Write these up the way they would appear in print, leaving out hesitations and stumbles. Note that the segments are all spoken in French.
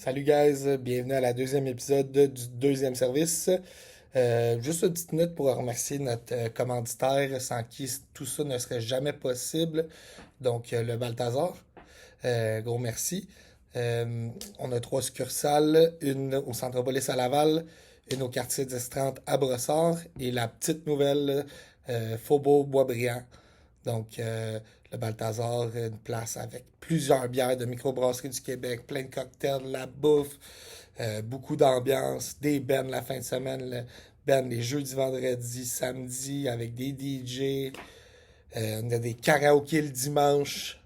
Salut guys, bienvenue à la deuxième épisode du deuxième service. Juste une petite note pour remercier notre commanditaire sans qui tout ça ne serait jamais possible. Donc le Balthazar, gros merci. Euh, on a trois succursales, une au Centropolis à Laval, une au quartier 1030 à Brossard et la petite nouvelle Faubourg Boisbriand. Donc, le Balthazar, une place avec plusieurs bières de microbrasserie du Québec, plein de cocktails, la bouffe, beaucoup d'ambiance, des bands la fin de semaine, le band les jeudis, vendredis, samedi avec des DJ. On a des karaokés le dimanche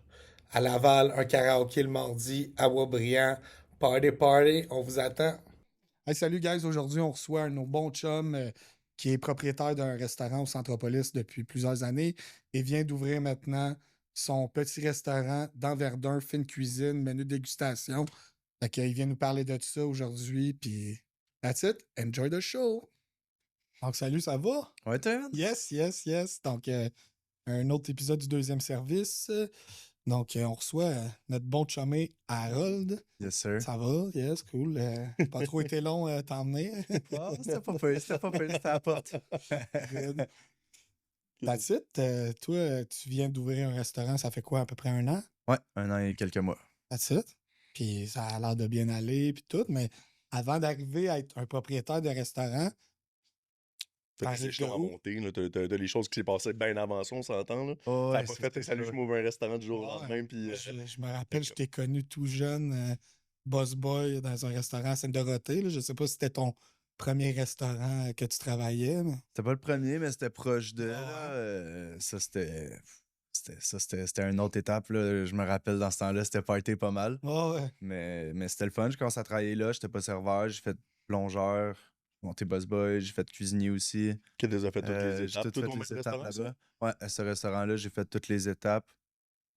à Laval, un karaoké le mardi à Boisbriand. Party, party, on vous attend. Hey, salut guys, aujourd'hui on reçoit un de nos bons chums qui est propriétaire d'un restaurant au Centropolis depuis plusieurs années et vient d'ouvrir maintenant son petit restaurant dans Verdun, fine cuisine, menu dégustation. Fait qu'il vient nous parler de tout ça aujourd'hui, puis that's it, enjoy the show! Donc salut, ça va? Ouais, toi, man? Yes, yes, yes. Donc un autre épisode du deuxième service. Donc on reçoit notre bon chumé Harold. Yes, sir. Ça va, yes, cool. Pas trop été long t'emmener. Ah, c'était pas pire, c'était à la porte. Good. That's it. Toi, tu viens d'ouvrir un restaurant, ça fait quoi, à peu près un an? Ouais, 1 an et quelques mois. That's it. Puis ça a l'air de bien aller, puis tout, mais avant d'arriver à être un propriétaire de restaurant, Fait que t'arrives c'est de long à où? monter, là. T'as les choses qui s'est passées bien avant ça, on s'entend, là. Oh, Ça a ouais, pas c'est fait, salut, ça. je m'ouvre un restaurant du jour au Ouais. lendemain, puis... Moi, je me rappelle, je t'ai connu tout jeune, boss boy dans un restaurant à Sainte-Dorothée. Là. Je sais pas si c'était ton premier restaurant que tu travaillais, mais... C'était pas le premier, mais c'était proche de. Ouais. Là, ça, c'était une autre étape. Là. Je me rappelle dans ce temps-là, c'était party pas mal. Ouais. Mais c'était le fun. Je commençais à travailler là. J'étais pas serveur. J'ai fait plongeur, monté boss boy. J'ai fait cuisinier aussi. Qui les a fait toutes les J'ai étapes. tout Tout fait ton les même étapes restaurant, ça? là-bas. Ouais, à ce restaurant-là, j'ai fait toutes les étapes.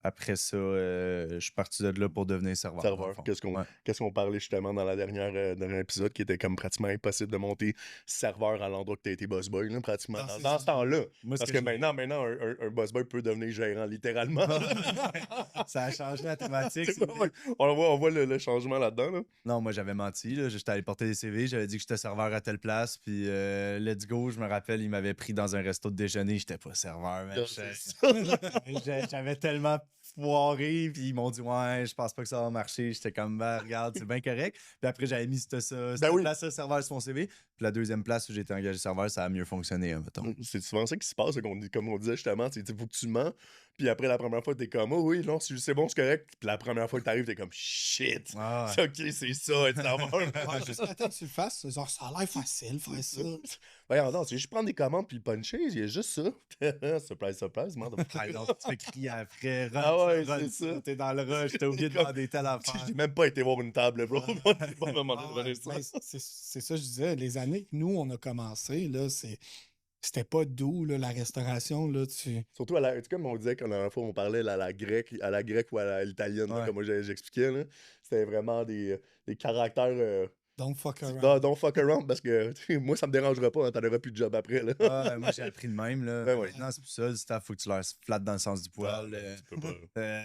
Après ça, je suis parti de là pour devenir serveur. Dans le Serveur. fond. Qu'est-ce Ouais. qu'on parlait justement dans la dernière épisode, qui était comme pratiquement impossible de monter serveur à l'endroit que t'as été boss boy, là, pratiquement. Ah, c'est Dans ça. ce temps-là. Moi, ce Parce que que maintenant, un boss boy peut devenir gérant, littéralement. Ça a changé la thématique. On voit le changement là-dedans, là. Non, moi, j'avais menti. Là. J'étais allé porter des CV. J'avais dit que j'étais serveur à telle place. Puis, let's go. Je me rappelle, ils m'avaient pris dans un resto de déjeuner. J'étais pas serveur. Mais C'est ça. j'avais tellement foiré. Puis, ils m'ont dit, ouais, je pense pas que ça va marcher. J'étais comme, ben, regarde, c'est bien correct. Puis après, j'avais mis cette oui. place de serveur sur mon CV. Puis, la deuxième place où j'étais engagé serveur, ça a mieux fonctionné, hein, mettons. C'est souvent ça qui se passe, comme on disait justement, il faut que tu mens, puis après la première fois, t'es comme, oh oui, non, c'est bon, c'est correct, puis la première fois que t'arrives, t'es comme, shit, Ah, c'est ok, c'est ça, être serveur. Ouais, jusqu'à temps que tu le fasses, c'est genre, ça a l'air facile, faire ça. Voyons donc, c'est juste prendre des commandes puis le puncher, il y a juste ça. Surprise, surprise, merde. Ah, non, tu fais crier après. Run, Ah ouais, run, c'est ça. T'es dans le rush. T'as oublié de demander telle affaire. J'ai même pas été voir une table, bro. Moi, t'es pas vraiment Ah donné ouais, ça. ben, c'est ça, je disais, les années que nous, on a commencé, là, c'était pas doux, là, la restauration, là, Surtout tu sais, comme on disait quand la dernière fois on parlait à la grecque, ou à l'italienne, là, Ouais. comme moi j'expliquais, là, c'était vraiment des caractères. Don't fuck around. Don't fuck around parce que moi ça me dérangera pas, hein, t'en auras plus de job après. Là. Moi, j'ai appris de même. Là. Ben ouais. Maintenant, c'est plus ça. Le staff, faut que tu leur flattes dans le sens du poil. Tu peux pas.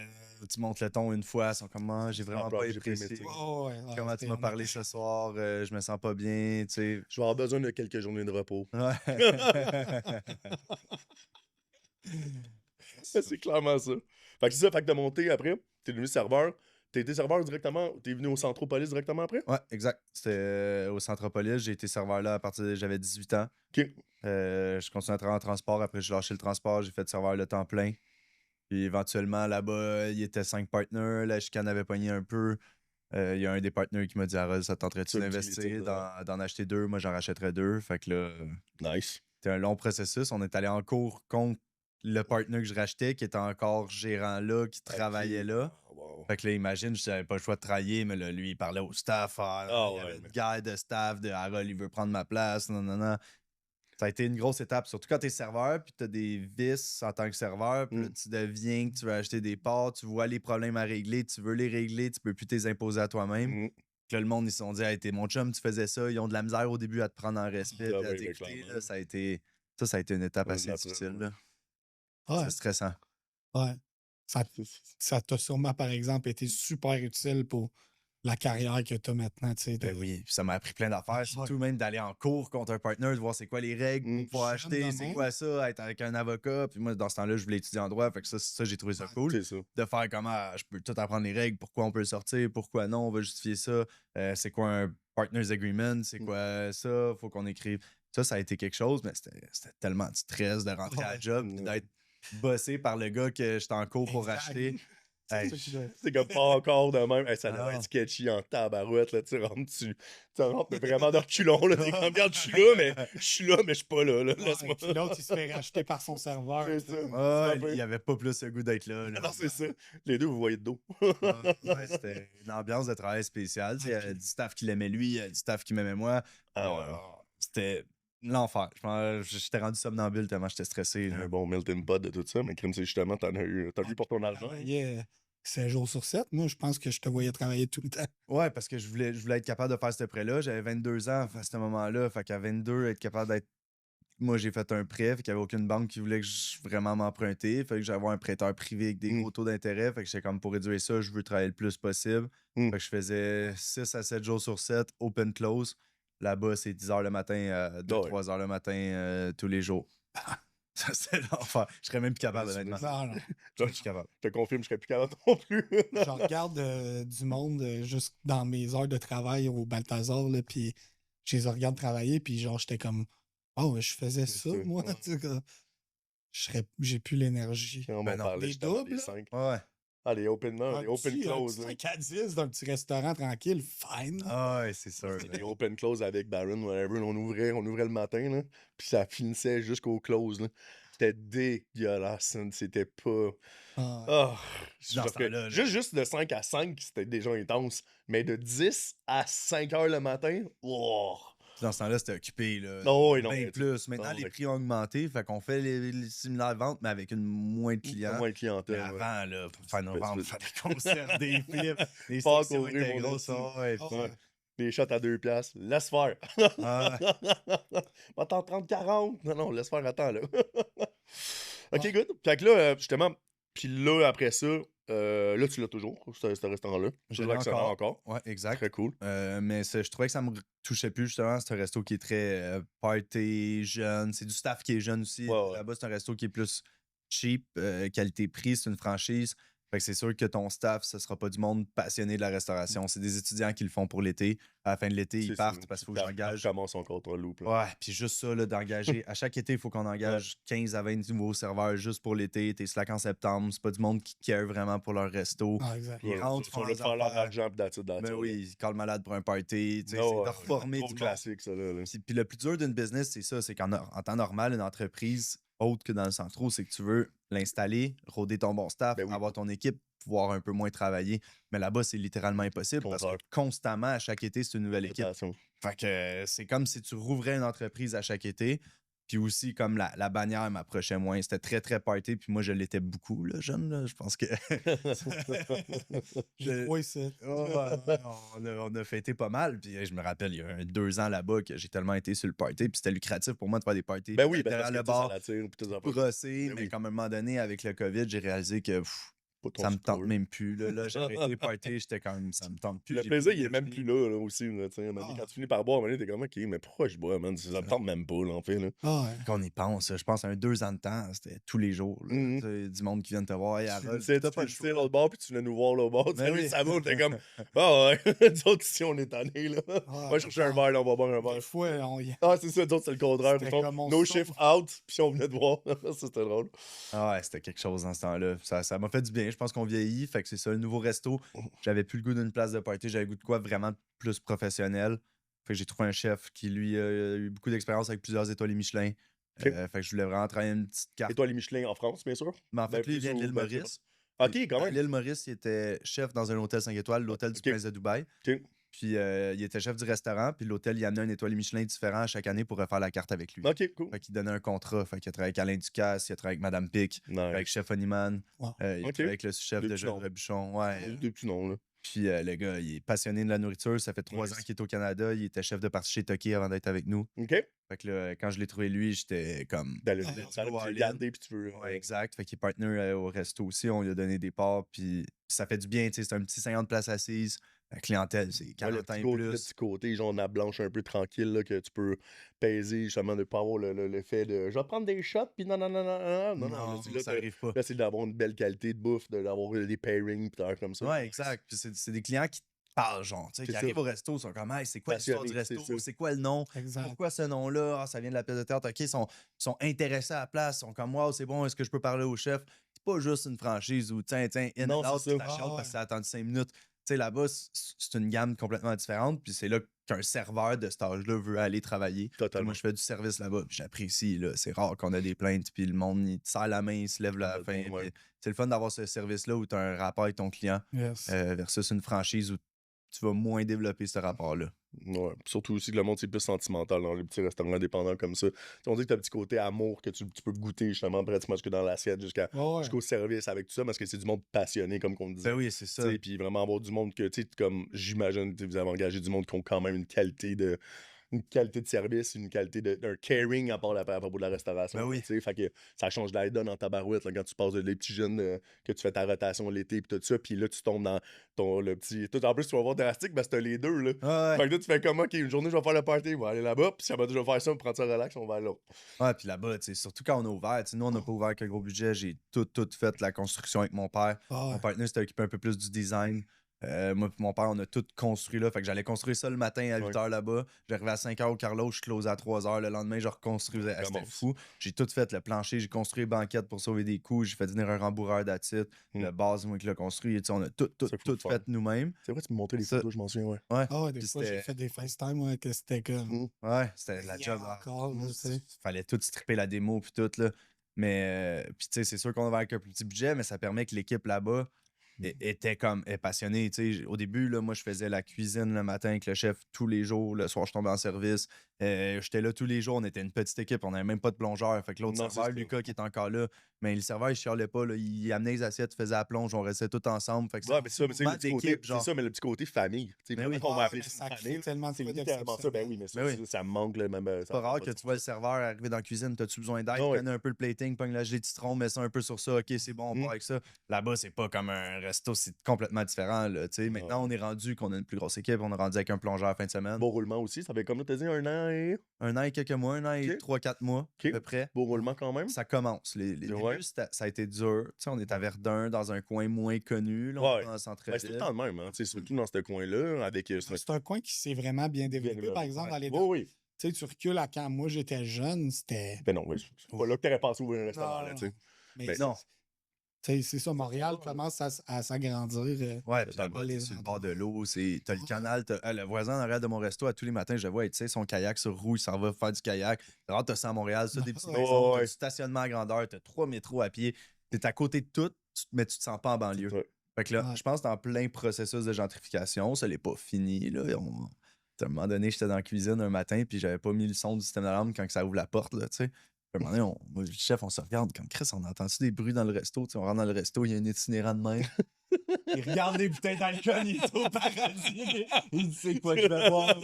Tu montes le ton une fois. Ils sont comme, ah, j'ai vraiment pas j'ai pris apprécié. mes Oh, ouais, ouais, Comment tu m'as on a- parlé ce soir? Je me sens pas bien. Tu sais. Je vais avoir besoin de quelques journées de repos. Ouais. C'est clairement ça. Fait que c'est ça, fait que t'as monté après, t'es devenu serveur. T'as été serveur directement, t'es venu au Centropolis directement après? Ouais, exact. C'était au Centropolis. J'ai été serveur là à partir de j'avais 18 ans. Ok. Je continuais à travailler en transport. Après, j'ai lâché le transport. J'ai fait serveur le temps plein. Puis éventuellement, là-bas, il y était 5 partners. La chicane avait pogné un peu. Il y a un des partenaires qui m'a dit, Harold, ça te tenterait-tu Ça, d'investir, l'utilité, ça. d'en acheter 2? Moi, j'en rachèterais 2. Fait que là, Nice. c'était un long processus. On est allé en cours contre le partner que je rachetais, qui était encore gérant là, qui travaillait là. Oh, wow. Fait que là, imagine, je n'avais pas le choix de travailler, mais là, lui, il parlait au staff. Il y avait une guide de staff de Harold, il veut prendre ma place. Non, non, non. Ça a été une grosse étape, surtout quand tu es serveur, puis tu as des vices en tant que serveur, puis là, tu deviens que tu veux acheter des parts, tu vois les problèmes à régler, tu veux les régler, tu peux plus les imposer à toi-même. Puis là, le monde, ils se sont dit, hey, t'es mon chum, tu faisais ça. Ils ont de la misère au début à te prendre en respect, puis à t'écouter. Là, ça a été une étape assez difficile. Là. Ouais, C'est stressant. ouais. Ça t'a sûrement, par exemple, été super utile pour la carrière que tu as maintenant, tu sais. Ben oui, puis ça m'a appris plein d'affaires, surtout même d'aller en cours contre un partner, de voir c'est quoi les règles pour pouvoir J'aime acheter, de c'est même. quoi ça, être avec un avocat. Puis moi, dans ce temps-là, je voulais étudier en droit, fait que ça j'ai trouvé ça cool. C'est ça. De faire comment je peux tout apprendre les règles, pourquoi on peut le sortir, pourquoi non, on va justifier ça, c'est quoi un partner's agreement, c'est quoi ça, faut qu'on écrive. Ça a été quelque chose, mais c'était tellement de stress de rentrer à la job, puis d'être bossé par le gars que j'étais en cours pour Exact. acheter. Hey, C'est comme pas encore de même. Hey, ça doit Ah. être sketchy en tabarouette. Là. Tu rentres mais vraiment de reculons. Là. T'es comme, regarde, je suis là, mais je suis pas là. Laisse-moi. Puis l'autre, il se fait racheter par son serveur. C'est ça. ah, un peu- il n'y avait pas plus le goût d'être là. Non, c'est ça. Les deux, vous voyez de dos. Ouais, c'était une ambiance de travail spéciale. Tu sais, il y a du staff qui l'aimait lui, il y a du staff qui m'aimait moi. Ah ouais. C'était l'enfer. J'étais rendu somnambule tellement j'étais stressé. Là. Un bon melting pot de tout ça, mais crime, c'est justement, t'as eu pour ton argent. Travaillais 7 jours sur 7. Moi, je pense que je te voyais travailler tout le temps. Ouais, parce que je voulais être capable de faire ce prêt-là. J'avais 22 ans à ce moment-là. Fait qu'à 22, être capable d'être. Moi, j'ai fait un prêt, fait qu'il n'y avait aucune banque qui voulait que je vraiment m'emprunter. Fait que j'avais un prêteur privé avec des gros taux d'intérêt. Fait que j'étais comme pour réduire ça, je veux travailler le plus possible. Fait que je faisais 6 à 7 jours sur 7, open close. Là-bas, c'est 10 h le matin, 2-3 h le matin tous les jours. Ça, c'est l'enfer. Je serais même plus capable, honnêtement. Non. Je suis capable. Je te confirme, je serais plus capable non plus. Je regarde du monde juste dans mes heures de travail au Balthazar, là, puis je les regarde travailler, puis genre, j'étais comme, oh, je faisais ça, ça. moi. Ouais. Tu sais, j'ai plus l'énergie. On Ben m'en non, parlait les justement doubles, des 5. Ouais. Ah, les open close. Un là. 5 à 10 dans un petit restaurant tranquille, fine. Ah ouais, c'est sûr. Les open close avec Baron, whatever, on ouvrait le matin, là, puis ça finissait jusqu'au close. Là. C'était dégueulasse, hein, c'était pas... Ah, Ah, Dans ce temps-là, là. juste de 5 à 5, c'était déjà intense, mais de 10 à 5 heures le matin, wow. Dans ce temps-là, c'était occupé. Là. Non, oui, non, Bien mais- plus. Maintenant, non, les mais- prix ont augmenté. Fait qu'on fait les similaires ventes, mais avec une moins de clients. Moins de clientèle. Mais ouais. avant, là, pour fin novembre, il c'est- fallait qu'on serve des flips. Les Pas sections courir, étaient mon grosses. esti. Ouais, Ah, puis- Ouais. Les shots à 2 piastres, laisse faire. Ah, Attends, 30-40. Non, laisse faire, attends, là. OK, Ouais. good. Fait que là, justement, puis là, après ça, là, tu l'as toujours, ce restaurant-là. Je Toujours l'ai excellent encore. Ouais, exact. Très cool. Mais je trouvais que ça me touchait plus, justement. C'est un resto qui est très party, jeune. C'est du staff qui est jeune aussi. Ouais. Là-bas, c'est un resto qui est plus cheap, qualité-prix. C'est une franchise. Fait que c'est sûr que ton staff, ce sera pas du monde passionné de la restauration. C'est des étudiants qui le font pour l'été. À la fin de l'été, ils partent parce qu'il faut que j'engage. Je commence son contre loop. Là. Ouais, puis juste ça, là, d'engager. À chaque été, il faut qu'on engage 15 à 20 nouveaux serveurs juste pour l'été. T'es slack en septembre. C'est pas du monde qui care vraiment pour leur resto. ah, exact. Ils rentrent, Ils font font juste leurs faire leur affaires. argent pis that's it. Ben oui, ils collent malade pour un party. Tu sais, Non, c'est de reformer trop du monde. classique, ça, là. Puis le plus dur d'une business, c'est ça, c'est en temps normal, une entreprise autre que dans le centre, c'est que tu veux l'installer, rôder ton bon staff, Ben oui. avoir ton équipe, pouvoir un peu moins travailler. Mais là-bas, c'est littéralement impossible parce que Contraire. constamment, à chaque été, c'est une nouvelle équipe. Attention. Fait que c'est comme si tu rouvrais une entreprise à chaque été. Puis aussi, comme la bannière m'approchait moins. C'était très, très party. Puis moi, je l'étais beaucoup, là, jeune. Là. Je pense que. J'ai trouvé ça. Oh, ouais, on a fêté pas mal. Puis je me rappelle, il y a 2 ans là-bas que j'ai tellement été sur le party. Puis c'était lucratif pour moi de faire des parties. Ben oui, derrière parce le que, tu sais, bar, ça l'attire, pis tout ça. brosser. Ben Mais oui. comme à un moment donné, avec le COVID, j'ai réalisé que Pas ton ça me sport. tente même plus. Là, j'ai arrêté les parties. J'étais comme, ça me tente plus. Le j'ai plaisir, plus il est même d'énergie. plus là aussi. Là, tu sais. À un moment donné, Ah. Quand tu finis par boire, à un moment donné, t'es comme, OK, mais pourquoi je bois, man? Ça me tente même pas, là, en fait. Là. Ah, ouais. Quand on y pense, je pense à 2 ans de temps, c'était tous les jours. Là, Mhm. tu sais, du monde qui vient te voir. Hey, Tu Harold, sais, t'as tu pas le finissais choix. l'autre bord, puis tu venais nous voir l'autre bord. Tu Ben sais, oui. ça va, t'es comme, ah ouais, nous autres ici, on est tannés, là. Moi, je cherchais un verre, là, on va boire un Des verre. fois, on y Ah, c'est ça, d'autres, c'est le contraire. C'était Mettons, comme on no sauve. shift out, puis on venait de voir. Ça, c'était drôle. Ah ouais, c'était quelque chose dans ce temps-là. Ça m'a fait du bien. Je pense qu'on vieillit. Fait que c'est ça, le nouveau resto. J'avais plus le goût d'une place de party. J'avais le goût de quoi vraiment plus professionnel. Fait que j'ai trouvé un chef qui, lui, a eu beaucoup d'expérience avec plusieurs étoiles Michelin. Ok. Fait que je voulais vraiment travailler une petite carte. Étoile Michelin en France, bien sûr. Mais en fait, Ben, lui, il plus vient de au- l'île ben, Maurice. OK, quand À même. l'île Maurice, il était chef dans un hôtel 5 étoiles, l'hôtel du Ok. Prince de Dubaï. OK. Puis il était chef du restaurant. Puis l'hôtel, il amenait une étoile Michelin différent à chaque année pour refaire la carte avec lui. OK, cool. Fait qu'il donnait un contrat. Fait qu'il a travaillé avec Alain Ducasse, il a travaillé avec Madame Pic, Nice. avec Chef Honeyman, Wow. il a Ok. travaillé avec le chef Des de petits Jean noms. Rebuchon. Ouais. Des petits noms, là. Puis le gars, il est passionné de la nourriture. Ça fait 3 Nice. ans qu'il est au Canada. Il était chef de partie chez Toki avant d'être avec nous. OK. Fait que là, quand je l'ai trouvé lui, j'étais comme. D'aller Ah, tu veux all-in. garder, puis tu veux. Ouais, exact. Fait qu'il est partner au resto aussi. On lui a donné des parts. Puis ça fait du bien. Tu sais, c'est un petit 50 places assises. La clientèle, c'est Ouais, 40 ans et le plus. petit côté, genre, nappe blanche un peu tranquille, là, que tu peux peser, justement, de ne pas avoir l'effet de je vais prendre des shots, puis non, non, non, non, non, non, non, Non, là, ça arrive pas. là, c'est d'avoir une belle qualité de bouffe, d'avoir des pairings, puis d'avoir comme ça. Ouais, exact. Puis c'est des clients qui te parlent, genre, tu sais, qui C'est ça. arrivent au resto, ils sont comme, hey, c'est quoi l'histoire du Passionné, resto? c'est ça. C'est quoi le nom? Exact. Pourquoi ce nom-là? Ah, ça vient de la pièce de théâtre. OK, ils sont intéressés à la place. Ils sont comme, wow, c'est bon, est-ce que je peux parler au chef? C'est pas juste une franchise où, tiens, in Non, and out, c'est puis ça. t'achètes Ah, ouais. parce que ça a attendu 5 minutes. Tu sais, là-bas, c'est une gamme complètement différente. Puis c'est là qu'un serveur de cet âge-là veut aller travailler. Puis Totalement. moi, je fais du service là-bas. Puis j'apprécie, là. C'est rare qu'on a des plaintes. Puis le monde, il te serre la main, il se lève à la fin. Ouais. Puis c'est le fun d'avoir ce service-là où tu as un rapport avec ton client Yes. versus une franchise où tu vas moins développer ce rapport-là. Ouais. Surtout aussi que le monde, c'est plus sentimental dans les petits restaurants indépendants comme ça. T'sais, on dit que t'as un petit côté amour que tu peux goûter justement pratiquement jusque dans l'assiette, Ouais. jusqu'au service avec tout ça, parce que c'est du monde passionné, comme qu'on disait. Ben oui, c'est ça. Puis vraiment avoir du monde que, tu sais, comme j'imagine, vous avez engagé du monde qui ont quand même une qualité de service, une qualité d'un caring à propos de la restauration. Ben oui. Tu sais, fait que ça change la donne en tabarouette là, quand tu passes des petits jeunes que tu fais ta rotation l'été puis tout ça, puis là tu tombes dans le petit. Tout en plus, tu vas voir drastique parce que t'as les deux là. Ouais. Fait que là, tu fais comme, OK, une journée, je vais faire le party, on va aller là-bas, puis si après, je vais faire ça, on prend ça relax, on va à l'autre. Ouais, puis là-bas, tu sais, surtout quand on a ouvert, tu sais, nous, on n'a pas ouvert avec un gros budget. J'ai tout fait la construction avec mon père. Ah, ouais. Mon partenaire s'était occupé un peu plus du design. Moi et mon père, on a tout construit là. Fait que j'allais construire ça le matin à 8h là-bas. J'arrivais à 5h au Carlo, je close à 3h. Le lendemain, je reconstruisais. C'était Commence. fou. J'ai tout fait, le plancher, j'ai construit les banquettes pour sauver des coûts. J'ai fait venir un rembourreur d'attitude. Le base, moi qui l'ai construit. Tu sais, on a tout C'est fou de faire. fait nous-mêmes. C'est vrai, tu me montrais les Ça- photos, je m'en souviens, ouais. Ouais. Ah, ouais, des Puis fois, j'ai c'était- fait des FaceTime, ouais, que c'était comme. Ouais, c'était la Yeah, job. encore, là, tu sais. Fallait tout stripper la démo puis tout là. Mais puis tu sais, c'est sûr qu'on avait avec un plus petit budget, mais ça permet que l'équipe là-bas était comme passionnée. Tu sais, au début, là, moi, je faisais la cuisine le matin avec le chef tous les jours. Le soir, je tombais en service. J'étais là tous les jours. On était une petite équipe. On n'avait même pas de plongeur. Fait que l'autre Non, serveur, c'est ça. Lucas, qui est encore là, mais le serveur, il chialait pas. Là. Il amenait les assiettes, faisait la plonge. On restait tous ensemble. Fait que Ouais, mais c'est ça, mais c'est mouvement le petit côté, d'équipe, c'est genre. ça, mais le petit côté famille. Tu sais, Ben vraiment oui. qu'on va Ouais, appeler mais ça ça une crée famille. tellement de C'est trucs littéralement ça, ben oui, mais ça, Ben oui. ça me manque, là, même. C'est pas rare que tu vois le serveur arriver dans la cuisine, t'as-tu besoin d'aide, Ah ouais. connais un peu le plating, pogne la gelée de citron, mets ça un peu sur ça, ok, c'est bon, on part avec ça. Là-bas, c'est pas comme un resto, c'est complètement différent. Là, tu sais. Maintenant, on est rendu qu'on a une plus grosse équipe, on est rendu avec un plongeur à fin de semaine. Beau roulement aussi, ça fait comme là, t'as dit, 1 an et. 1 an et quelques mois, 1 an et Ok. 3-4 mois, Ok. à peu près. Beau roulement quand même. Ça commence. Les Ouais. débuts, ça a été dur. Tu sais, on est à Verdun, dans un coin moins connu, là, on Ouais. est dans le Ben, c'est tout centre-ville. le temps de même, hein, tu sais, surtout dans ce coin-là, avec. C'est un coin qui s'est vraiment bien développé, par exemple, dans les. Oui, oui. Tu sais, tu recules à quand moi j'étais jeune, c'était. Ben non, oui, c'est pas là que t'aurais pensé ouvrir un restaurant, Non, là, tu sais. Mais Ben non. tu sais, c'est ça, Montréal commence à s'agrandir. Ouais, puis Totalement. là-bas, t'es sur le bord de l'eau, t'as le canal, le voisin en arrière de mon resto, à tous les matins, je le vois, tu sais, son kayak sur roue, il s'en va faire du kayak. C'est rare, t'as ça à Montréal, ça, des petits Ouais. maisons, Ouais. t'as du stationnement à grandeur, t'as 3 métros à pied, t'es à côté de tout, mais tu te sens pas en banlieue. Ouais. Fait que là, Ouais. je pense que dans plein processus de gentrification, ça l'est pas fini, là. À un moment donné, j'étais dans la cuisine un matin, puis j'avais pas mis le son du système d'alarme quand ça ouvre la porte, là, tu sais. À un moment donné, moi, le chef, on se regarde comme Chris, on entend-tu des bruits dans le resto? Tu sais, on rentre dans le resto, il y a un itinérant de main. Il regarde les bouteilles d'alcool, il est au paradis. Il dit c'est quoi que je vais boire?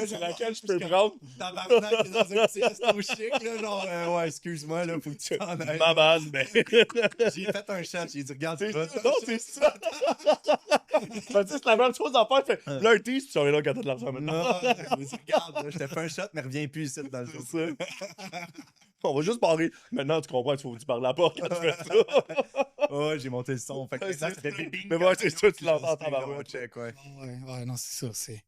C'est laquelle je peux prendre? Tabarnak, il est dans un petit resto chic, là, genre, ouais, excuse-moi, là, faut que tu t'en ailles. Ma base, ben. J'ai fait un chat, j'ai dit, regarde, C'est tu vas- ça. Non, c'est ça. Ben, tu sais, c'est la même chose à faire. Fait là, un tease, puis tu reviens là quand t'as de l'argent maintenant. Non, je me dis, regarde, là, je te fais un shot, mais reviens plus ici dans le show. C'est ça. On va juste barrer. Maintenant, tu comprends, il faut que tu parles la porte quand tu fais ça. Ouais, j'ai monté le son. Fait que Ouais, ça c'est fait ça. bing, bing. Mais ouais, c'est ça, tu l'entends en C'était tabarouette. check, ouais. Ouais, non, c'est ça. C'est.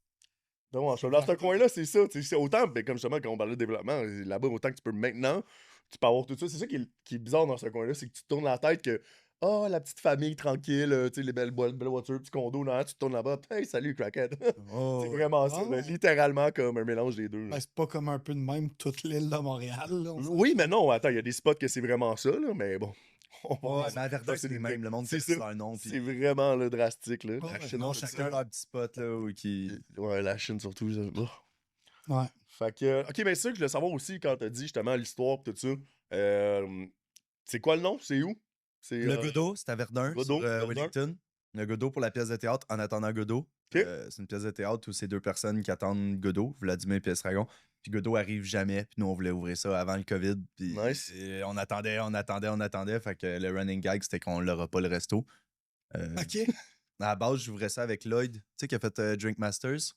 Donc, dans ce coin-là, c'est ça. C'est autant, ben, comme justement, quand on parlait de développement, là-bas, autant que tu peux maintenant, tu peux avoir tout ça. C'est ça qui est bizarre dans ce coin-là, c'est que tu te tournes la tête que, oh, la petite famille tranquille, tu sais, les belles voitures, petit condo, non, tu te tournes là-bas, hey, salut, crackhead. Oh, C'est vraiment ça, Ah, là, ouais. littéralement comme un mélange des deux. là. Ben, c'est pas comme un peu de même toute l'île de Montréal. Là, on Oui, mais non, attends, il y a des spots que c'est vraiment ça, là, mais bon. Ouais, mais à Verdun, c'est les mêmes. Le monde C'est sait ça. leur nom. puis C'est vraiment là, drastique, là. Ouais, La Chine, non, tout chacun ça. leur petit spot, là, où qui... Ouais, la Chine surtout. Ouais. Fait que, ok, mais c'est sûr que je voulais savoir aussi quand t'as dit justement l'histoire pis tout ça. C'est quoi le nom? C'est où? C'est Le Godot, c'est à Verdun, Godot, sur Verdun. Wellington. Le Godot pour la pièce de théâtre En attendant Godot. Ok. C'est une pièce de théâtre où c'est 2 personnes qui attendent Godot, Vladimir et Estragon. Puis Godot arrive jamais. Puis nous, on voulait ouvrir ça avant le COVID. Puis Nice. on attendait. Fait que le running gag, c'était qu'on l'aura pas le resto. OK. À la base, j'ouvrais ça avec Lloyd, tu sais, qui a fait Drink Masters.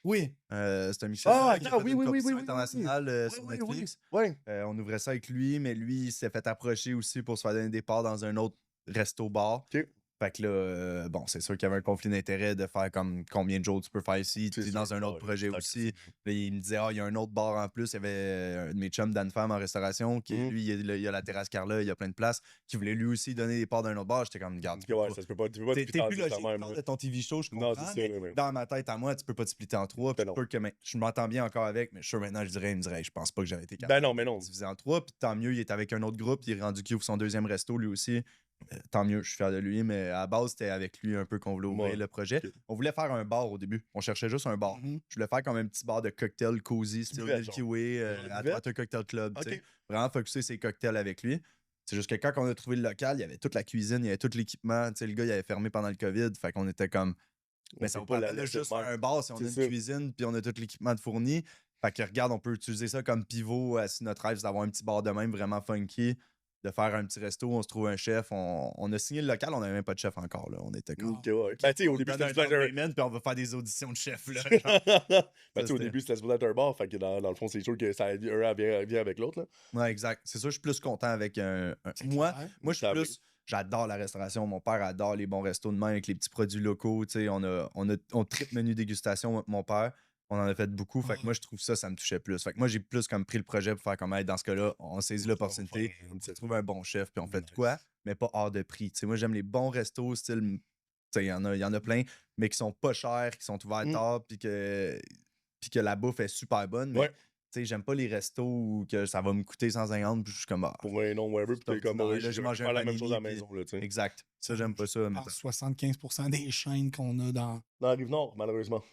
Oui. C'est un Michelin Ah, qui a attends, fait oui, une oui, oui, compétition oui, oui, internationale oui, sur oui, oui. Netflix. Ouais. On ouvrait ça avec lui, mais lui, il s'est fait approcher aussi pour se faire donner des parts dans un autre resto-bar. OK. Fait que là, bon, c'est sûr qu'il y avait un conflit d'intérêt de faire comme combien de jours tu peux faire ici. C'est Tu es sûr. dans un autre projet aussi. Là, il me disait, il y a un autre bar en plus. Il y avait un de mes chums, Dan Femme, en restauration, qui lui, il a la terrasse Carla, il y a plein de places, qui voulait lui aussi donner des parts d'un autre bar. J'étais comme, regarde, tu peux Ouais, pas. ça se peut pas. Tu peux pas T'es te plus splitter logique quand même. de ton TV show, je Non, comprends. c'est ça, Mais mais- dans ma tête à moi, tu peux pas te splitter en trois. Puis Ben je m'entends bien encore avec, mais je suis sûr maintenant, il me dirait, je pense pas que j'aurais été capable. Ben non, mais non. De diviser en trois. Puis tant mieux, il est avec un autre groupe. Il est rendu qu'il ouvre son deuxième resto lui aussi. Tant mieux, je suis fier de lui, mais à la base, c'était avec lui un peu qu'on voulait ouvrir Ouais, le projet. ok. On voulait faire un bar au début. On cherchait juste un bar. Mhm. Je voulais faire comme un petit bar de cocktail cozy, style buvette, Milky genre. Way, Genre à buvette? droite un cocktail club. tu sais. OK. Vraiment focusser ses cocktails avec lui. C'est juste que quand on a trouvé le local, il y avait toute la cuisine, il y avait tout l'équipement. Tu sais, le gars, il avait fermé pendant le COVID. Fait qu'on était comme. Mais ça peut vaut pas la peine de laisser juste faire. faire un bar si on a C'est une ça. cuisine puis on a tout l'équipement de fourni. Fait que regarde, on peut utiliser ça comme pivot si notre rêve, c'est d'avoir un petit bar de même vraiment funky, de faire un petit resto, on se trouve un chef. On a signé le local, on n'avait même pas de chef encore. Là. On était comme. OK, ouais. Ben, tu sais, au début, Donne c'était un supposé down être payment, puis on va faire des auditions de chef. Là, un... Ben, tu sais, au c'était- début, c'était supposé être un bar. Fait que dans le fond, c'est sûr que ça vient avec l'autre, là. Ouais, exact. C'est sûr, je suis plus content avec un. C'est Moi, clair. moi, je suis Ça plus. J'adore la restauration. Mon père adore les bons restos de main avec les petits produits locaux. Tu sais, on tripe menu dégustation, moi, mon père. On en a fait beaucoup. Fait que moi, je trouve ça me touchait plus. Fait que moi, j'ai plus comme pris le projet pour faire comme, hey, dans ce cas-là, on saisit l'opportunité, on trouve un bon chef, puis on fait de quoi, mais pas hors de prix. Tu sais, moi, j'aime les bons restos, style. Tu sais, il y en a plein, mais qui sont pas chers, qui sont ouverts tard, puis que la bouffe est super bonne. Mais, Ouais. tu sais, j'aime pas les restos où que ça va me coûter 150, puis je suis comme, Pour un nom, whatever, puis t'es comme, ordinaire. ouais, Là, je j'ai vais mangé faire un la même chose à la panini, maison, là, tu sais. exact. Ça, j'aime pas ça. Je pense 75% des chaînes qu'on a dans. Dans la Rive-Nord, malheureusement.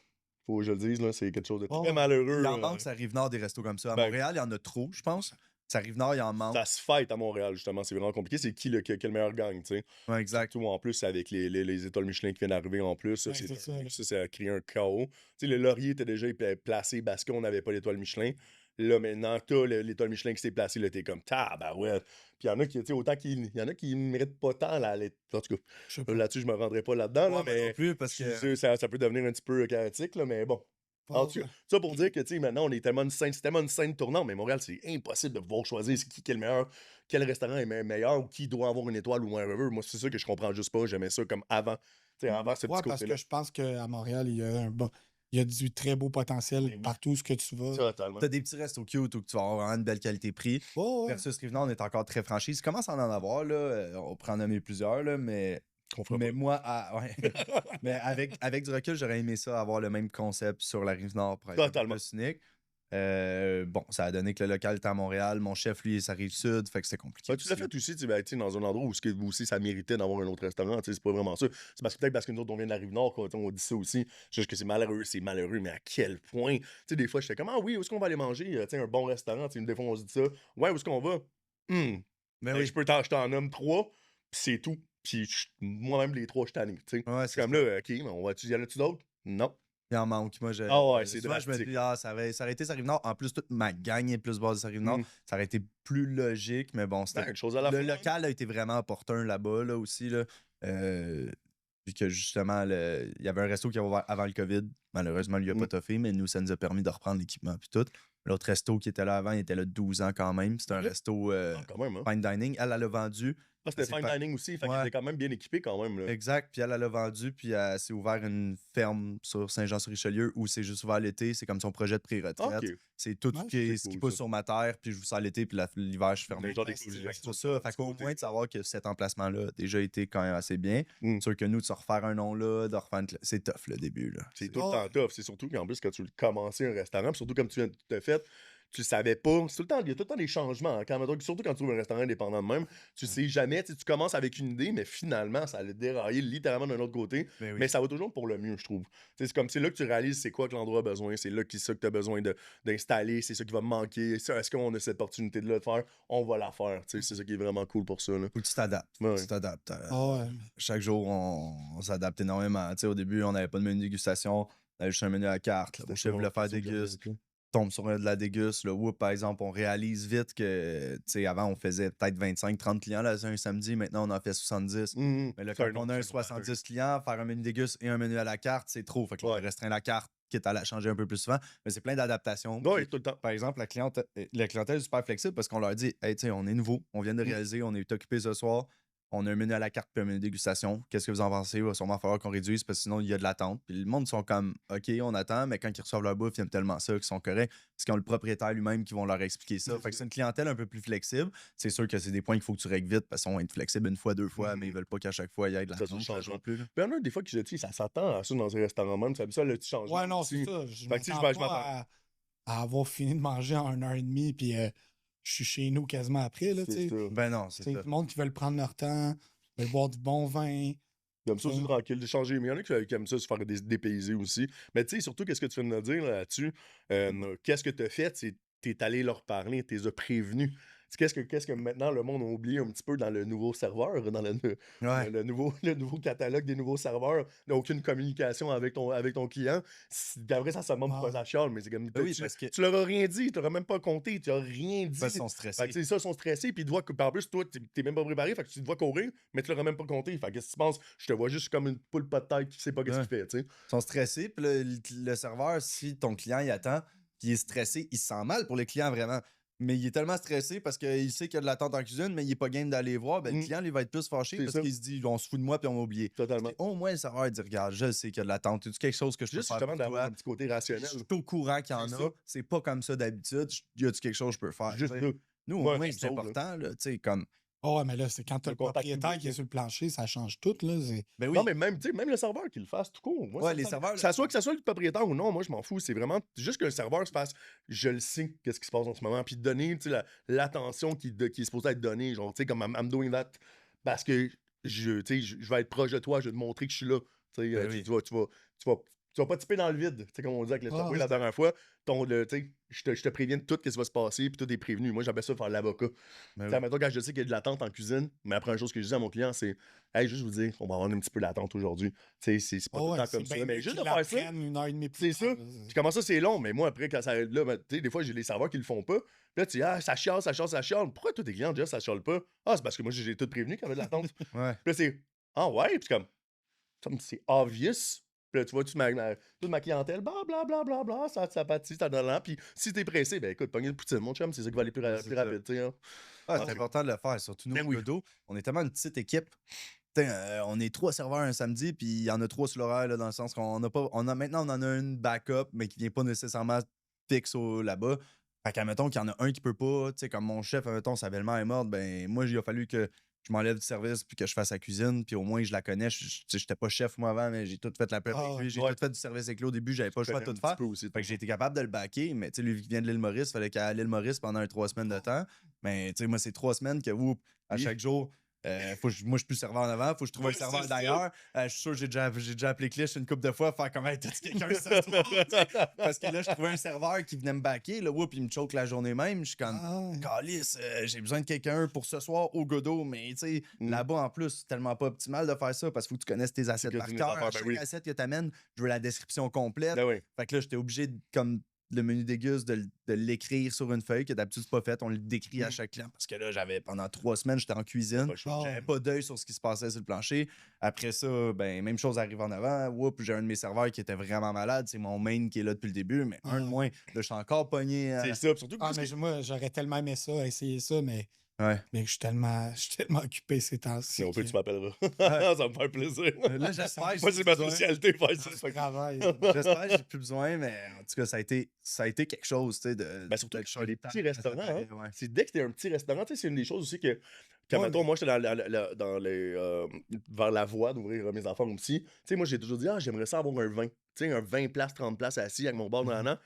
Faut que je le dise, là, c'est quelque chose de très Oh, malheureux. Il en manque, ça Rive-Nord, des restos comme ça. À Ben, Montréal, il y en a trop, je pense. Ça Rive-Nord, il en manque. Ça se fête à Montréal, justement. C'est vraiment compliqué. C'est qui le meilleur gang, tu sais. Ouais, exact. Surtout en plus avec les étoiles Michelin qui viennent d'arriver en plus. Ça, Ouais, c'est ça, là. ça a créé un chaos. Tu sais, le Laurier était déjà placé parce qu'on n'avait pas l'étoile Michelin. Là, maintenant, t'as l'étoile Michelin qui s'est placée, là, t'es comme tabarouette. Puis il y en a qui, tu sais, autant qu'il y en a qui méritent pas tant en tout cas, Je sais pas. là-dessus, je me rendrai pas là-dedans, là, Ouais, moi non mais plus, parce que. ça peut devenir un petit peu chaotique, là, mais bon. En tout cas, ça pour dire que, tu sais, maintenant, on est tellement c'est tellement une scène tournante, mais Montréal, c'est impossible de pouvoir choisir c'est qui est le meilleur, quel restaurant est meilleur ou qui doit avoir une étoile ou un revue. Moi, c'est ça que je comprends juste pas. J'aimais ça comme avant. Tu sais, avant ce Ouais, petit parce côté-là. que je pense qu'à Montréal, il y a du très beau potentiel partout où que tu vas. Totalement. T'as des petits restos cute où tu vas avoir vraiment une belle qualité-prix. Oh, ouais. Versus Rive-Nord, on est encore très franchise. Il commence à en avoir, là. On pourrait en nommer plusieurs, là, mais. Qu'on fera Mais pas. moi, ouais. Mais avec du recul, j'aurais aimé ça, avoir le même concept sur la Rive-Nord pour être un peu Totalement. plus unique. Bon, ça a donné que le local était à Montréal. Mon chef, lui, ça rive sud, fait que c'était compliqué. Ben, tu l'as fait aussi, tu sais, dans un endroit où aussi ça méritait d'avoir un autre restaurant. Tu sais, c'est pas vraiment ça. C'est peut-être parce que nous autres, on vient de la Rive-Nord, on dit ça aussi. C'est juste que c'est malheureux, mais à quel point. Tu sais, des fois, j'étais comme, ah oui, où est-ce qu'on va aller manger? Tu sais, un bon restaurant. Tu sais, des fois, on se dit ça. Ouais, où est-ce qu'on va? Mais Ben, oui. je t'en nomme 3, puis c'est tout. Puis moi-même, les 3, je tanné. Tu sais. Ouais, C'est comme là, OK, mais y en a-tu d'autres? Non. Il en manque. Moi, Ah ouais, c'est souvent, je me drastique. dis, ça aurait été sa Rive-Nord. En plus, toute ma gang est plus basée sur la Rive-Nord. Mm. Ça aurait été plus logique, mais bon, c'était. Ben, une chose à la Le fois. local a été vraiment opportun là-bas, là aussi. Là. Vu que justement, il y avait un resto qui avait ouvert avant le COVID. Malheureusement, lui a pas toffé, mais nous, ça nous a permis de reprendre l'équipement puis tout. L'autre resto qui était là avant, il était là 12 ans quand même. C'était un resto Quand même, hein. fine dining. Elle l'a vendu. Ah, c'était c'est fine pas- dining aussi, fait Ouais. qu'il était quand même bien équipé quand même. Là. Exact. Puis elle l'a vendu, puis elle s'est ouvert une ferme sur Saint-Jean-sur-Richelieu où c'est juste ouvert l'été. C'est comme son projet de pré-retraite. Ok. C'est tout Ouais, ce c'est qui cool, pousse ça. sur ma terre, puis je vous sers l'été, puis l'hiver, je ferme. Des genres Ouais, d'exclusions. c'est ça. Fait qu'au moins de savoir que cet emplacement-là a déjà été quand même assez bien. Mm. Sûr que nous, de se refaire un nom là, de refaire c'est tough le début. Là. C'est tout le temps tough. C'est surtout qu'en plus, quand tu commençais un restaurant, puis surtout comme tu viens de te fait, tu savais pas. C'est tout le temps, il y a tout le temps des changements. Hein. Surtout quand tu ouvres un restaurant indépendant de même, tu sais jamais. Tu commences avec une idée, mais finalement, ça allait dérailler littéralement d'un autre côté. Ben oui. Mais ça va toujours pour le mieux, je trouve. C'est comme c'est là que tu réalises c'est quoi que l'endroit a besoin, c'est là que c'est ça que tu as besoin d'installer, c'est ça qui va me manquer. Est-ce qu'on a cette opportunité de le faire? On va la faire. C'est ça qui est vraiment cool pour ça. Là. Faut que tu t'adaptes. Ouais. Tu t'adaptes. Ah ouais. Chaque jour, on s'adapte énormément. Tu sais, au début, on n'avait pas de menu dégustation. On avait juste un menu à la carte. Là. Mon chef voulait faire des gustes. tombe sur de la déguste, là, par exemple, on réalise vite que, tu sais, avant, on faisait peut-être 25-30 clients là, un samedi, maintenant, on en fait 70. Mais là, quand on a un 70 clients, faire un menu déguste et un menu à la carte, c'est trop. Fait que là, on restreint la carte, quitte à la changer un peu plus souvent. Mais c'est plein d'adaptations. Oui, tout le temps. Par exemple, la clientèle est super flexible parce qu'on leur dit, hey, tu sais, on est nouveau, on vient de réaliser, on est occupé ce soir. On a un menu à la carte puis un menu dégustation. Qu'est-ce que vous en pensez? Il va sûrement falloir qu'on réduise parce que sinon, il y a de l'attente. Puis le monde sont comme, OK, on attend, mais quand ils reçoivent leur bouffe, ils aiment tellement ça qu'ils sont corrects parce qu'ils ont le propriétaire lui-même qui vont leur expliquer ça. Fait que c'est une clientèle un peu plus flexible. C'est sûr que c'est des points qu'il faut que tu règles vite parce qu'on va être flexible une fois, deux fois, mais ils veulent pas qu'à chaque fois, il y ait de Ça, c'est le l'attente. changement. Puis il y en a des fois que je dis, ça s'attend à ça dans un restaurant même. Ça le petit changement. Ouais, non, c'est aussi. ça. Je Fait que, tu sais, m'attends je pas m'attends. à avoir fini de manger en 1 heure et demie, puis je suis chez nous quasiment après, là, tu C'est sais. ça. Ben non, c'est C'est ça. le monde qui veut prendre leur temps, veut boire du bon vin. Comme ça, c'est tranquille, de changer. Mais il y en a qui aiment ça, se faire dépayser aussi. Mais tu sais, surtout, qu'est-ce que tu viens de me dire là-dessus? Qu'est-ce que tu as fait? C'est t'es allé leur parler, t'es as prévenus. Qu'est-ce que maintenant le monde a oublié un petit peu dans le nouveau serveur, dans Ouais. le nouveau catalogue des nouveaux serveurs? Il n'y a aucune communication avec ton client. D'après ça monte pour ça chiale, mais c'est comme. Oui, parce que Tu leur as rien dit, tu leur as même pas compté, tu n'as rien dit. ils sont Fait stressés. que c'est ça, ils sont stressés, puis ils te voient en plus, toi, t'es même pas préparé, fait que tu te vois courir, mais tu l'auras même pas compté. Fait que qu'est-ce que tu penses? Je te vois juste comme une poule pas de tête qui sait pas qu'est-ce qu'il fait, tu sais. Ils sont stressés, puis le serveur, si ton client il attend, puis il est stressé, il se sent mal pour le client vraiment. Mais il est tellement stressé parce qu'il sait qu'il y a de l'attente en cuisine, mais il est pas game d'aller voir. Ben, le client, lui, va être plus fâché C'est parce ça. qu'il se dit, on se fout de moi puis on m'a oublié. Totalement. Au moins, le serveur, il dit, regarde, je sais qu'il y a de l'attente. Tu quelque chose que je peux Juste faire justement pour d'avoir toi? un petit côté rationnel. Je suis au courant qu'il y en C'est a. ça. C'est pas comme ça d'habitude. Y a-tu quelque chose que je peux faire? Juste t'sais? ça. Nous, Ouais, au moins, ça me c'est sauve, là. important. Là, tu sais, comme... Oh, ouais, mais là, c'est quand tu as Le le contact propriétaire public, qui est là. sur le plancher, ça change tout, là. Ben oui. Non, mais même, tu sais, même le serveur qui le fasse tout court. Moi, Ouais, les serveurs, que ça soit le propriétaire ou non, moi, je m'en fous. C'est vraiment juste qu'un serveur se fasse, je le sais, qu'est-ce qui se passe en ce moment. Puis donner, tu sais, l'attention qui est supposée être donnée. Genre, tu sais, comme I'm doing that parce que tu sais, je vais être proche de toi, je vais te montrer que je suis là. Tu sais, Ben oui. tu vas pas tiper dans le vide. Tu sais, comme on dit avec le Ah, Subway ouais. la dernière fois. Tu sais, je te préviens de tout ce qui va se passer, puis tout est prévenu. Moi, j'appelle ça faire l'avocat. Ben Tu sais, oui. admettons, quand je sais qu'il y a de l'attente en cuisine, mais après, une chose que je dis à mon client, c'est hey, juste vous dire, on va avoir un petit peu d'attente aujourd'hui. Tu sais, c'est pas Oh, tout le ouais, temps comme c'est ça. bien Mais mieux juste qu'ils de faire ça, l'apprennent 1 heure et demie plus c'est ça. tard, là. Puis comment ça, c'est long, mais moi, après, quand ça là, ben, tu sais, des fois, j'ai des serveurs qui le font pas. Puis là, tu dis, ah, ça chiale, ça chiale, ça chiale. Pourquoi tous tes clients, déjà, ça chiale pas? Ah, c'est parce que moi, j'ai tout prévenu qu'il y avait de l'attente. Puis Ouais. là, c'est, ah ouais, puis comme c'est obvious. Puis là, tu vois, toute ma clientèle, bla, ça pâtit, ça donne Puis si t'es pressé, ben écoute, pogner le poutine, mon chum, c'est ça qui va aller plus C'est ça. rapide, tu sais. Hein. Ah, Ah, c'est important de le faire, surtout nous, Ben au oui. Godo. On est tellement une petite équipe. T'sais, on est 3 serveurs un samedi, puis il y en a 3 sur l'horaire, là, dans le sens qu'on a pas. Maintenant, on en a une backup, mais qui vient pas nécessairement fixe là-bas. Fait qu'admettons qu'il y en a un qui peut pas, tu sais, comme mon chef, admettons, sa belle-mère est morte, ben moi, il a fallu que je m'enlève du service puis que je fasse la cuisine, puis au moins je la connais. J'étais pas chef moi avant, mais j'ai tout fait la prep avec lui, j'ai ouais. tout fait du service avec lui au début, j'avais pas le choix de un tout petit faire. peu aussi. Fait que j'ai été capable de le backer, mais tu sais, lui qui vient de l'île Maurice, il fallait qu'il aille à l'île Maurice pendant 3 semaines de temps. Mais tu sais, moi, c'est 3 semaines que vous, à Oui. chaque jour, moi, je suis plus serveur en avant, faut que je trouve un Ouais, serveur c'est ça. d'ailleurs. Je suis sûr que j'ai déjà appelé Clich une couple de fois, faire comme, hey, t'as-tu quelqu'un ce soir? T'sais, parce que là, je trouvais un serveur qui venait me backer, là, puis il me choque la journée même. Je suis comme, Ah, ouais. calice, j'ai besoin de quelqu'un pour ce soir au Godot, mais tu sais, là-bas, en plus, c'est tellement pas optimal de faire ça parce qu'il faut que tu connaisses tes assets que par tu cœur. les affaires, À ben chaque oui. asset que t'amènes, je veux la description complète. Ben oui. Fait que là, j'étais obligé, comme le menu déguste, de l'écrire sur une feuille que d'habitude c'est pas fait. On le décrit à chaque client parce que là, pendant 3 semaines, j'étais en cuisine. Pas le choix. J'avais pas d'œil sur ce qui se passait sur le plancher. Après ça, ben, même chose arrive en avant. J'ai un de mes serveurs qui était vraiment malade. C'est mon main qui est là depuis le début, mais un de moins. Là, je suis encore pogné. C'est ça. Puis surtout que Ah, mais moi, j'aurais tellement aimé ça, essayer ça, mais Ouais. je suis tellement occupé ces temps-ci. Mais au pire, tu que m'appelleras. Ça me fait plaisir. Là, j'espère. que Moi, j'ai c'est ma plus besoin. spécialité, faire ça. je Fait que- travaille. J'espère que j'ai plus besoin, mais en tout cas, ça a été quelque chose, tu sais, de. Ben, surtout que sur les petits de- restaurants, hein. Ouais. C'est dès que t'es un petit restaurant, tu sais, c'est une des choses aussi que mettons, mais- moi, j'étais vers la voie d'ouvrir mes enfants aussi. Tu sais, moi, j'ai toujours dit, j'aimerais ça avoir un 20. Tu sais, un 20 places, 30 places assis avec mon bar dans l'an.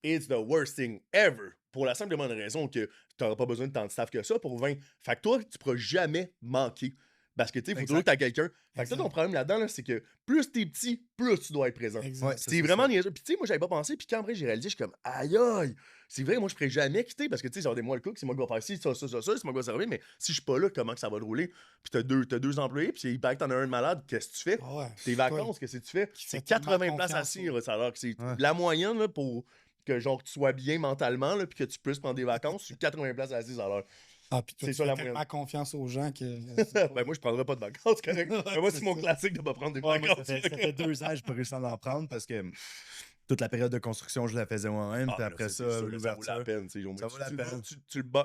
It's the worst thing ever. Pour la simple et bonne raison que t'auras pas besoin de tant de staff que ça pour 20. Fait que toi, tu pourras jamais manquer. Parce que, tu sais, il faut toujours que t'as quelqu'un. Fait que ça, ton problème là-dedans, là, c'est que plus t'es petit, plus tu dois être présent. Exact. Ouais, C'est vraiment niaiseux. Puis, tu sais, moi, j'avais pas pensé. Puis, quand après, j'ai réalisé, je suis comme, aïe, aïe. C'est vrai, moi, je pourrais jamais quitter parce que, tu sais, genre, des mois le cook, c'est moi qui vais faire ci, ça, c'est moi qui vais servir. Mais si je suis pas là, comment que ça va rouler? Puis, t'as deux employés. Puis, il paraît que t'en as un de malade. Qu'est-ce que tu fais? Ah ouais, Tes vacances, qu'est-ce que tu fais? Qui C'est fait tellement 80 places confiance assis. aux- Là, ça a l'air que c'est Ouais. la moyenne là, pour que genre tu sois bien mentalement, là, puis que tu puisses prendre des vacances, c'est 80 places assises à l'heure. Ah, puis toi, C'est tu ça, fais la tellement moyenne. confiance aux gens que... Ben moi, je prendrais pas de vacances, correct. Mais moi, c'est mon ça. classique de pas prendre des Ouais, moi, vacances. ça fait 2 ans que je peux réussir à en prendre parce que toute la période de construction, je la faisais moi-même. Ah, Puis là, après c'est ça, sûr, là, ça vaut la l'ouverture. peine. Tu sais, au moins, Ça vaut la peine.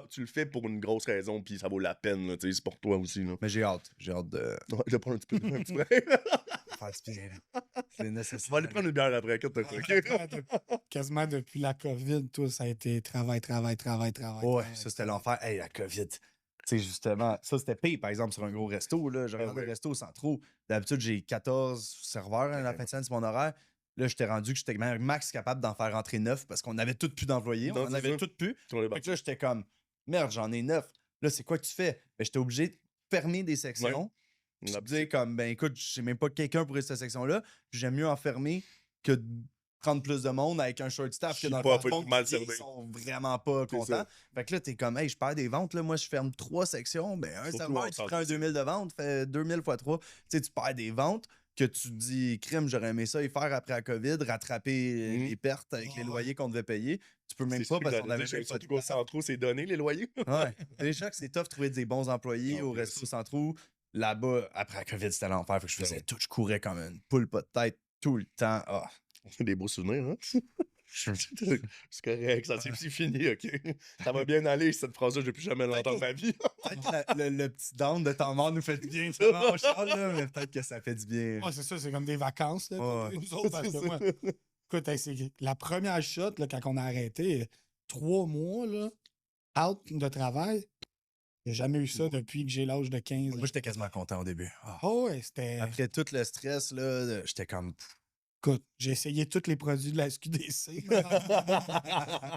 tu le fais pour une grosse raison, puis ça vaut la peine. Là, tu sais, c'est pour toi aussi. Là. Mais j'ai hâte. J'ai hâte de Ouais, je vais prendre un petit peu. Un petit peu. faire ce bien. C'est On nécessaire. va aller prendre une bière après. Quasiment depuis la COVID, tout ça a été travail. Ouais, travail, ça c'était l'enfer. Hey, la COVID. Tu sais, justement, ça c'était pire, par exemple, sur un gros resto. Là. Je regardais ouais. le resto sans trop. D'habitude, j'ai 14 serveurs à la fin de semaine, c'est mon horaire. Là, j'étais rendu que j'étais même max capable d'en faire rentrer 9 parce qu'on avait tout plus d'employés. Non, On en c'est avait ça. tout plus. Sur les Fait que là, j'étais comme, merde, j'en ai 9. Là, c'est quoi que tu fais? Ben, j'étais obligé de fermer des sections. Puis de dire comme, ben écoute, j'ai même pas quelqu'un pour cette section-là. J'aime mieux enfermer que de prendre plus de monde avec un short staff que dans le Pas fond, mal ils servi. sont vraiment pas C'est contents. ça. Fait que là, t'es comme, hey, je perds des ventes. Là, moi, je ferme 3 sections. Ben, un Surtout serveur en qui centre. prend un 2000 de ventes fait 2000 x 3. Tu sais, tu perds des ventes que tu te dis, crime, j'aurais aimé ça y faire après la COVID, rattraper les pertes avec les loyers qu'on devait payer. Tu peux même C'est pas sûr que parce j'allais qu'on avait dire, même pas de surtout qu'au Centro, c'est donné, les loyers. Ouais. Déjà que c'est tough de trouver des bons employés En au plus. resto centraux. Là-bas, après la COVID, c'était l'enfer. Fait que je faisais Ouais. tout. Je courais comme une poule pas de tête tout le temps. Ah. C'est des beaux souvenirs, hein? C'est correct, ça c'est fini, ok? Ça va bien aller, cette phrase-là, je vais plus jamais l'entendre de ma vie. Peut-être que le petit down de temps mort nous fait du bien, justement, au Charles, là, mais peut-être que ça fait du bien. Ouais, c'est ça, c'est comme des vacances, là, Ouais. nous autres, parce que C'est moi, ça. écoute, hey, c'est la première shot, là, quand on a arrêté, 3 mois, là, out de travail, j'ai jamais eu ça depuis que j'ai l'âge de 15 ans. Moi, j'étais quasiment content au début. Ah. Oh, ouais, c'était... Après tout le stress, là, j'étais comme. Écoute, j'ai essayé tous les produits de la SQDC.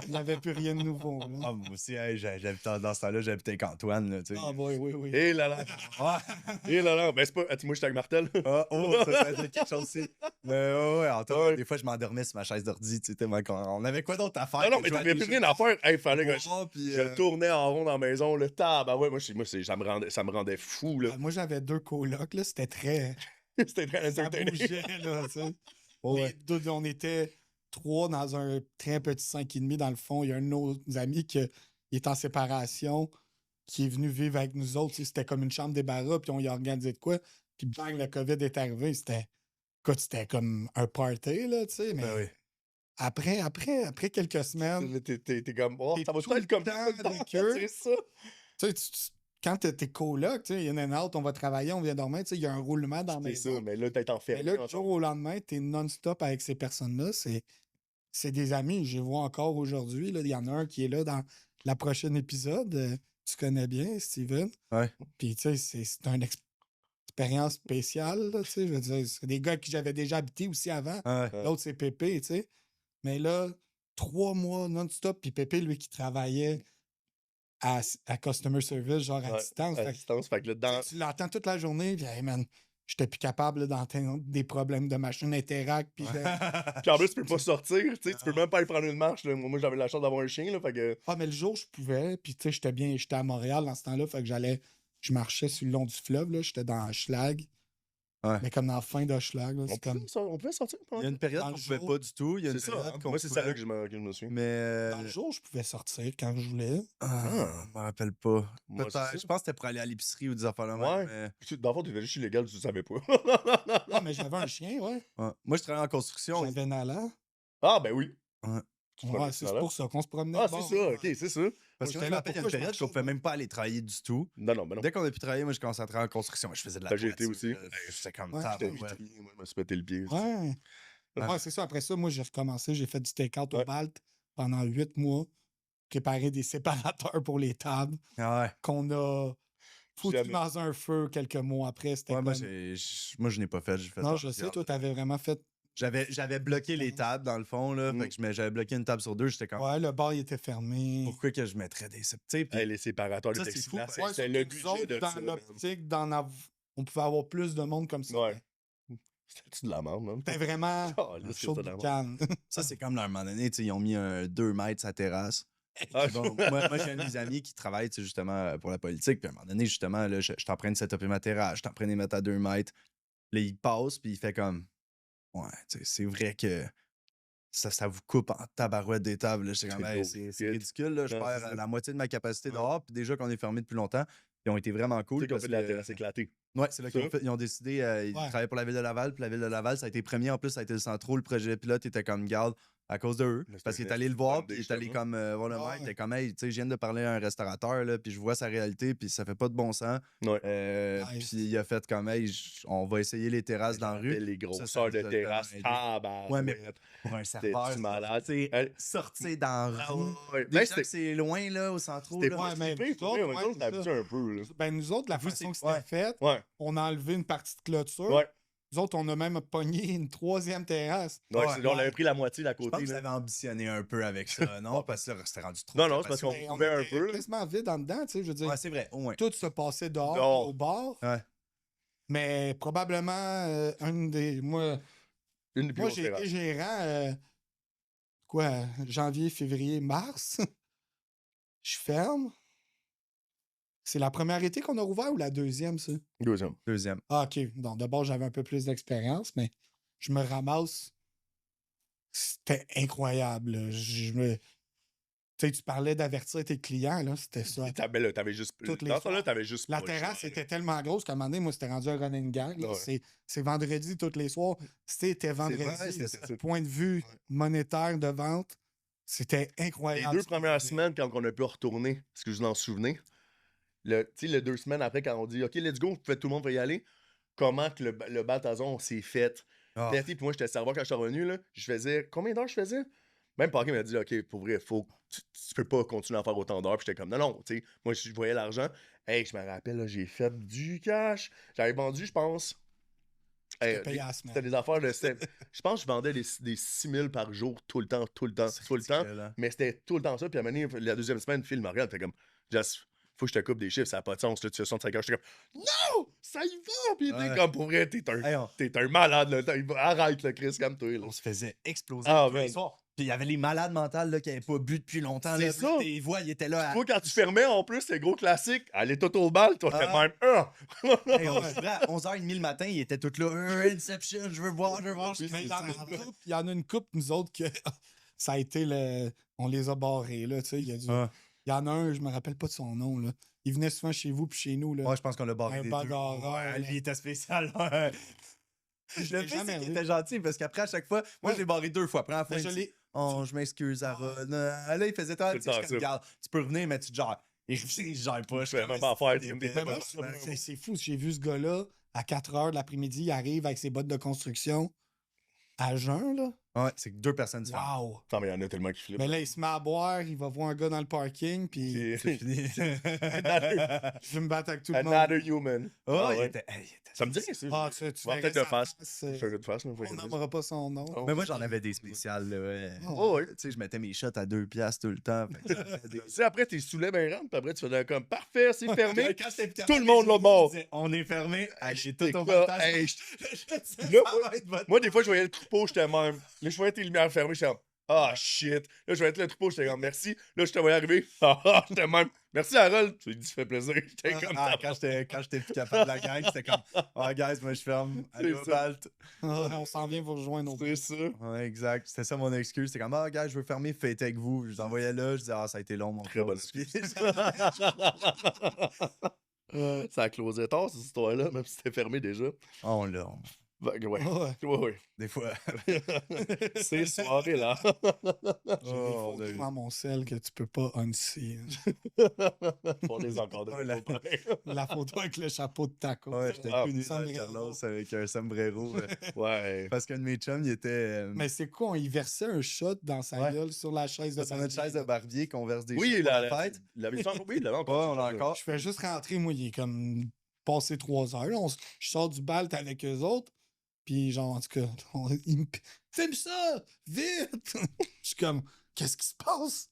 Il n'y avait plus rien de nouveau, là. Ah, moi aussi, hey, j'habitais dans ce temps-là, j'habitais avec Antoine. Là, tu sais. Ah, oui. Et là là. Ouais. Et là là. Ben, c'est pas. Attends, moi, j'étais avec Martel. Ah, oh, ça être quelque chose aussi. Mais ouais, Antoine, des fois, je m'endormais sur ma chaise d'ordi. Tu sais, tellement on avait quoi d'autre à faire? Non, mais t'avais plus rien à faire. Hey, fallait que je Puis, tournais en rond dans la maison, le tab. Ah ouais, ça me rendait fou, là. Ah, moi, j'avais 2 colocs, là, c'était très... C'était très Ça entertaining. bougeait, là, tu sais. ouais. On était 3 dans un très petit 5,5 dans le fond. Il y a un de nos amis qui est en séparation, qui est venu vivre avec nous autres. Tu sais, c'était comme une chambre débarras, puis on y a organisé de quoi. Puis bang, le COVID est arrivé. C'était comme un party, là, tu sais. Mais Ben oui. après quelques semaines, T'es comme, oh, T'es ça va tout tout être le comme temps ça. avec eux. C'est ça. tu sais, quand t'es coloc, tu sais, in and out, on va travailler, on vient dormir, tu sais, il y a un roulement dans la C'est maison. ça, mais là, t'es Mais enfermé. là, du jour au lendemain, t'es non-stop avec ces personnes-là. C'est des amis. Je les vois encore aujourd'hui. Là. Il y en a un qui est là dans la prochaine épisode. Tu connais bien, Steven. Ouais. Puis, tu sais, c'est une expérience spéciale. Là, tu sais, je veux dire, c'est des gars qui j'avais déjà habité aussi avant. Ouais. L'autre, c'est Pépé, tu sais. Mais là, 3 mois non-stop. Puis Pépé, lui, qui travaillait à Customer Service, genre à Ouais, distance. à Fait que, distance. Fait que là, dans. tu l'entends toute la journée. Puis, hey, man, j'étais plus capable là, d'entendre des problèmes de machine Interact. Puis Puis en plus, tu peux pas sortir, tu sais, tu peux même pas aller prendre une marche. Là. Moi, j'avais la chance d'avoir un chien, là, fait que. Ah, mais le jour, je pouvais. Puis, tu sais, j'étais à Montréal dans ce temps-là. Fait que je marchais sur le long du fleuve, là. J'étais dans Schlag. Ouais. Mais comme dans la fin de Schlag, là. C'est comme. On pouvait sortir Il pendant y a une période Dans qu'on le pouvait jour. pas du tout. Il y a une C'est ça. période Hein? qu'on Moi, c'est ça pouvait. là que je me souviens. Mais. Dans le jour, je pouvais sortir quand je voulais. Je me rappelle pas. Moi, c'est Peut-être. ça. Je pense que c'était pour aller à l'épicerie ou des affaires là Ouais. même. Dans le fond, t'étais juste illégal, tu le savais pas. Ah, mais j'avais un chien, ouais. Ouais. Moi, je travaillais en construction. J'avais Nala. Ah, ben oui. Ouais. Tu te promenais Ouais, c'est là? pour ça qu'on se promenait. Ah, de bord. c'est ça, ok, c'est ça. Parce que J'étais je me là, rappelle, il y a une pourquoi je période qu'on marchais, pouvait moi? même pas aller travailler du tout. Non, non, mais non. Dès qu'on a pu travailler, moi, je commençais à travailler en construction. Je faisais de la Ben, j'ai été toiture, aussi. là. J'étais comme Ouais, J'étais tabarouette. vitrine, moi, je me suis pété le pied. Ouais. Ouais. Ouais, c'est ça. Après ça, moi, j'ai recommencé. J'ai fait du take-out au Ouais. Balt pendant 8 mois. Préparé des séparateurs pour les tables Ah ouais. qu'on a foutu Jamais. dans un feu quelques mois après. C'était Ouais, moi, comme... moi, je n'ai pas fait. J'ai fait Non, ça. je sais, toi, t'avais vraiment fait... J'avais bloqué les tables, dans le fond, là. Mm. Fait que j'avais bloqué une table sur 2. J'étais comme, Ouais, le bar, il était fermé. pourquoi que je mettrais des... Tu sais, puis Hey, les séparateurs de Ça, c'est plexiglas, fou. Ouais, c'était le surtout nous budget de autres, ça. dans man. l'optique on pouvait avoir plus de monde comme ça. Ouais. C'était-tu de la merde, man? C'était vraiment Oh, là, c'est chaud ça, de la canne. ça, c'est comme là, à un moment donné, tu sais, ils ont mis un 2 mètres sa terrasse. Ah, Bon, moi j'ai un de mes amis qui travaille tu sais, justement pour la politique. Puis à un moment donné, justement, là, je suis en train de setuper ma terrasse, je suis en train de les mettre à 2 mètres. Là, il passe, puis il fait comme, ouais, tu sais, c'est vrai que ça vous coupe en tabarouette des tables. Là. J'étais comme, C'est hey, gros. c'est ridicule. Là. Je Non, perds c'est ça. la moitié de ma capacité Ouais. dehors. Puis déjà qu'on est fermé depuis longtemps, ils ont été vraiment Tu cool. sais qu'on Parce fait de la que, terrasse éclatée. ouais, c'est là Ça? ils ont décidé, ils Ouais. travaillaient pour la ville de Laval. Puis la ville de Laval, ça a été premier. En plus, ça a été le centro. Le projet pilote était comme garde à cause de eux. Mais c'est Parce qu'il une est allé le bonne voir. idée, Puis il est justement. allé comme voir le maire. Ouais. Il était comme, hey, tu sais, je viens de parler à un restaurateur. Là, puis je vois sa réalité. Puis ça fait pas de bon sens. Ouais. Nice. Puis il a fait comme, hey, on va essayer les terrasses dans la rue. Les Ça grosseurs nous de a terrasse. tellement aidé. Ouais, mais pour un serveur, C'était-tu malade? tu sais, Hey. sortir dans la Ah, rue. ouais. Déjà Ben, que c'est loin, là, au centre. C'était là. pas Ouais, mais si pire, pour nous vrai, autres, on ouais, s'est c'est habitué un peu. Là. Ben, nous autres, la Vous, façon que c'est- ouais. c'était fait, Ouais, on a enlevé une partie de clôture. ouais. Nous autres, on a même pogné une 3e terrasse. Ouais, Ouais, on avait pris la moitié d'à Je pense côté. que vous là. avez ambitionné un peu avec ça, non? Parce que là, c'était rendu trop. Non, non, c'est parce capacieux. qu'on Ben, on pouvait un était peu. là. quasiment vide en dedans, tu sais, je veux dire. Ouais, c'est vrai, au moins. Tout se passait dehors, Dehors. au bar. Ouais. Mais probablement, un des. Moi, Une des plus moi grosses j'ai été terrasses. gérant, janvier, février, mars. Je ferme. C'est la première été qu'on a rouvert ou la deuxième, ça? Deuxième. Deuxième. Ah, OK. Donc, d'abord, j'avais un peu plus d'expérience, mais je me ramasse. C'était incroyable. Là. Tu sais, tu parlais d'avertir tes clients, là, c'était ça. T'avais juste. Toutes les Dans ce fois. temps-là, t'avais juste. La pas le terrasse choix, était tellement grosse qu'à un moment donné, moi, c'était rendu un running gag. là. Ouais. C'est vendredi tous les soirs. C'était vendredi. vrai, c'est- Point de vue monétaire de vente, c'était Les incroyable. 2 premières semaines, quand on a pu retourner, est-ce que je vous en souvenez? Tu sais, les 2 semaines après, quand on dit OK, let's go, tout le monde va y aller, comment que le Balthazon s'est fait. Ah. Puis moi, j'étais serveur quand je suis revenu, là, je faisais. Combien d'heures je faisais? Même Parker m'a dit OK, pour vrai, tu peux pas continuer à faire autant d'heures. Puis j'étais comme non, tu sais, moi, je voyais l'argent. Hey, je me rappelle, là, j'ai fait du cash. J'avais vendu, je pense. J'étais payé à la semaine. C'était des affaires de. Je pense que je vendais des 6 000 par jour, tout le temps. Mais c'était tout le temps ça. Puis à un moment donné, la deuxième semaine, Phil me regarde, fait comme, Jess, faut que je te coupe des chiffres, ça n'a pas de sens. Là, tu fais 65 heures. J'étais comme, non, ça y va. Puis Ouais. t'es comme, pour vrai, t'es Hey, un malade. Là. Arrête, le Chris, comme toi. Là. on se faisait exploser Ah, tous les man. soirs. Puis il y avait les malades mentales là, qui n'avaient pas bu depuis longtemps. C'est Là, ça. Tes voix, ils étaient là. Toi, quand tu fermais, en plus, c'est gros classique. Allez, tout au bal, toi, t'es Ah. même. Hey, on se à 11h30 le matin, ils étaient tous là. Inception, je veux voir. Mais il y en a une couple- il y en a une couple, nous autres, que ça a été le. On les a barrés, là, tu sais. Ah. Il y en a un, je me rappelle pas de son nom, là. Il venait souvent chez vous puis chez nous, là. Ouais, je pense qu'on l'a barré Un des bas deux. d'horreur, Ouais, là. lui, il était spécial. Ouais. Je Le l'ai pire, jamais c'est qu'il vu. était gentil parce qu'après, à chaque fois, moi, Ouais. je l'ai barré 2 fois. Première fois, Mais il je dit, l'ai. oh, je m'excuse, Aaron. Là, il faisait tout. Tout le temps ça. Regarde, tu peux revenir, mais tu te gères. Et je sais, je gère pas. Je fais même pas affaire. des Mais bêtes, moi, ouais. c'est fou. J'ai vu ce gars-là à 4 heures de l'après-midi, il arrive avec ses bottes de construction à jeun, là. Ouais, c'est que 2 personnes différentes. Wow! Non, mais il y en a tellement qui flippent. Mais là, il se met à boire, il va voir un gars dans le parking, puis C'est fini. je vais me battre avec tout le monde. Another human. Oh, Ah, il ouais. était. Ça me dit rien, c'est. Ah, tu Va verrais peut-être de sa face. face, Je fais un de face, là. on n'aimera pas son nom. Oh. Mais moi, j'en avais des spéciales, là, ouais. Oh, ouais. Tu sais, je mettais mes shots à 2 piastres tout le temps. Fait que ça fait des- Tu sais, après, t'es saoulé ben rente, puis après, tu fais comme parfait, c'est fermé. Quand j'étais Tout le monde l'autre bord. je disais, on est fermé. Allez, J'étais tout au quoi? fantasme. Hey, Là, Moi, des fois, je voyais le troupeau, j'étais même. Là, je voyais tes lumières fermées, j'étais comme, ah, shit. Là, je voyais le troupeau, j'étais comme, merci. Là, je te voyais arriver. Ah, j'étais même, merci, Harold. Tu lui dis, ça fait plaisir. J'étais comme, Ah, quand j'étais plus capable de la gang, c'était comme, ah, guys, moi, je ferme. Allez, au ça. Balt. on s'en vient vous rejoindre au c'est ça. Ouais, exact. C'était ça mon excuse. C'était comme, ah, gars, je veux fermer, fêter avec vous. Je vous envoyais là. Je disais, ah, ça a été long, mon Très bonne excuse. Ça a closé tard, cette histoire-là, même si c'était fermé déjà. On l'a. Ouais, ouais. Ouais. Ouais. Des fois. Ces soirées-là. J'ai des Oh, photos on a eu. dans mon sel que tu peux pas unsee. Pour les encadrer. Ouais, la- La photo avec le chapeau de taco. Ouais, j'étais Ah, tout nu dans le sombrero. Carlos avec un sombrero. Ouais. Parce qu'un de mes chums, il était. Mais c'est quoi, on y versait un shot dans sa Ouais. gueule sur la chaise de sur notre chaise de barbier qu'on verse des Oui, choses pour la la fête. l'avait-tu encore? Oui, il l'avait Ouais, encore. on l'a encore. Je fais juste rentrer, moi, il est comme passé 3 heures. Là, je sors du bal, t'es avec eux autres. Puis, genre, en tout cas, il me filme ça! Vite! Je suis comme, qu'est-ce qui se passe?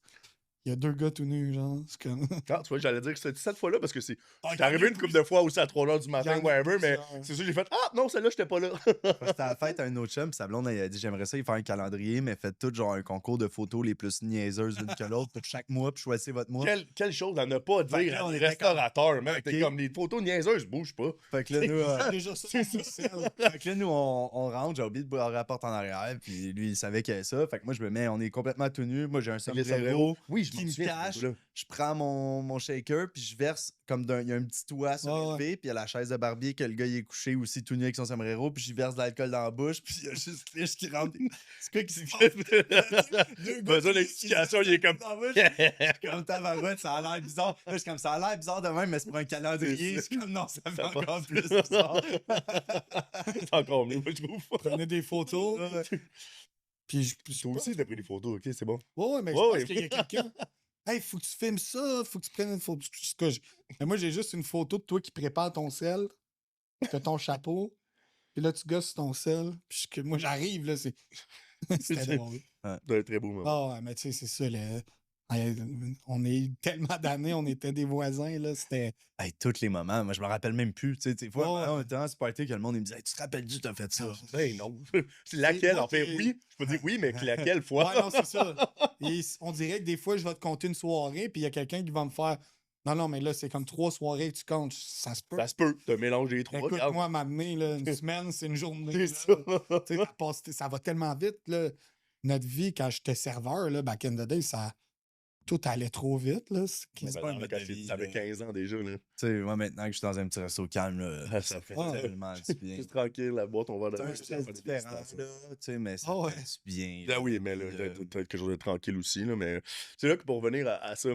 il y a 2 gars tout nus, genre. C'est comme. Ah, tu vois, j'allais dire que c'était cette fois-là parce que c'est. Ah, J'étais arrivé une couple de fois aussi à 3h du Il y matin, en a whatever, mais plusieurs. c'est sûr, j'ai fait Ah, non, celle-là, j'étais pas là. C'était à la fête à un autre chum, puis sa blonde, elle a dit j'aimerais ça y faire un calendrier, mais faites tout genre un concours de photos les plus niaiseuses l'une que l'autre pour chaque mois, puis choisissez votre mois. Quelle chose à ne pas Fait que dire là, à on un était restaurateur, man. Ok. T'es comme les photos niaiseuses, bouge pas. Fait que là, nous, Déjà ça, c'est ça. fait que là, nous, on rentre, j'ai oublié de barrer la porte en arrière, puis lui, il savait qu'il y avait ça. Fait que moi, je me mets, on est complètement tout nu. Moi, j'ai un sombrero Oui, je qui m'en me souviens, cache. cette photo-là. Je prends mon shaker, puis je verse comme il y a un petit toit sur Ouais, le puis il y a la chaise de Barbie que le gars il est couché aussi tout nu avec son sombrero, puis je verse de l'alcool dans la bouche, puis il y a juste Fish qui rentre. C'est quoi qui se passe? Deux gars Besoin qui- d'explication, il est comme. dans la bouche. Je suis comme tabarouette, ça a l'air bizarre. Là, je suis comme ça a l'air bizarre de même, mais c'est pour un calendrier. C'est C'est comme non, ça fait Ça encore passe. plus bizarre. C'est encore mieux, moi, je trouve. Prenez des photos. Puis je. Toi aussi, t'as pris des photos, ok, c'est bon. Ouais, mais je Ouais, pense ouais. qu'il y a quelqu'un. Hey, faut que tu filmes ça, faut que tu prennes une photo. En tout cas, mais moi, j'ai juste une photo de toi qui prépare ton sel, t'as ton chapeau, puis là, tu gosses ton sel, puis moi, j'arrive, là, c'est. C'était drôle. C'est un très beau moment. Ah, mais tu sais, c'est ça, on est tellement d'années, on était des voisins, là, c'était. Hey, tous les moments, moi je me rappelle même plus. Tu sais, des fois, Ouais. on était dans ce party que le monde il me disait hey, tu te rappelles-tu, t'as fait ça? Ben non. C'est laquelle, moi en fait? qui- Oui, je peux dire oui, mais laquelle fois? Ouais, non, c'est ça. Et on dirait que des fois, je vais te compter une soirée, puis il y a quelqu'un qui va me faire. Non, non, mais là, c'est comme 3 soirées que tu comptes. Ça se peut. Ça se peut, t'as mélangé les trois. Écoute, regarde. moi, à m'amener, là, une semaine, c'est une journée. C'est là. ça. Tu sais, ça va tellement vite. Là. Notre vie, quand j'étais serveur, là, back in the day, tout allait trop vite. Là. C'est Ben pas un non, mode quand de vie, ça fait là. 15 ans déjà. Là. Tu sais, moi maintenant que je suis dans un petit resto calme, là, Ça fait tellement du bien. Juste tranquille, la boîte, on va C'est un ça stress fait des différent, félicitations. là, tu sais, mais ça Ah ouais. fait du bien. Ah oui, mais là, t'as quelque chose de tranquille aussi. Là, mais c'est là que pour revenir à ça,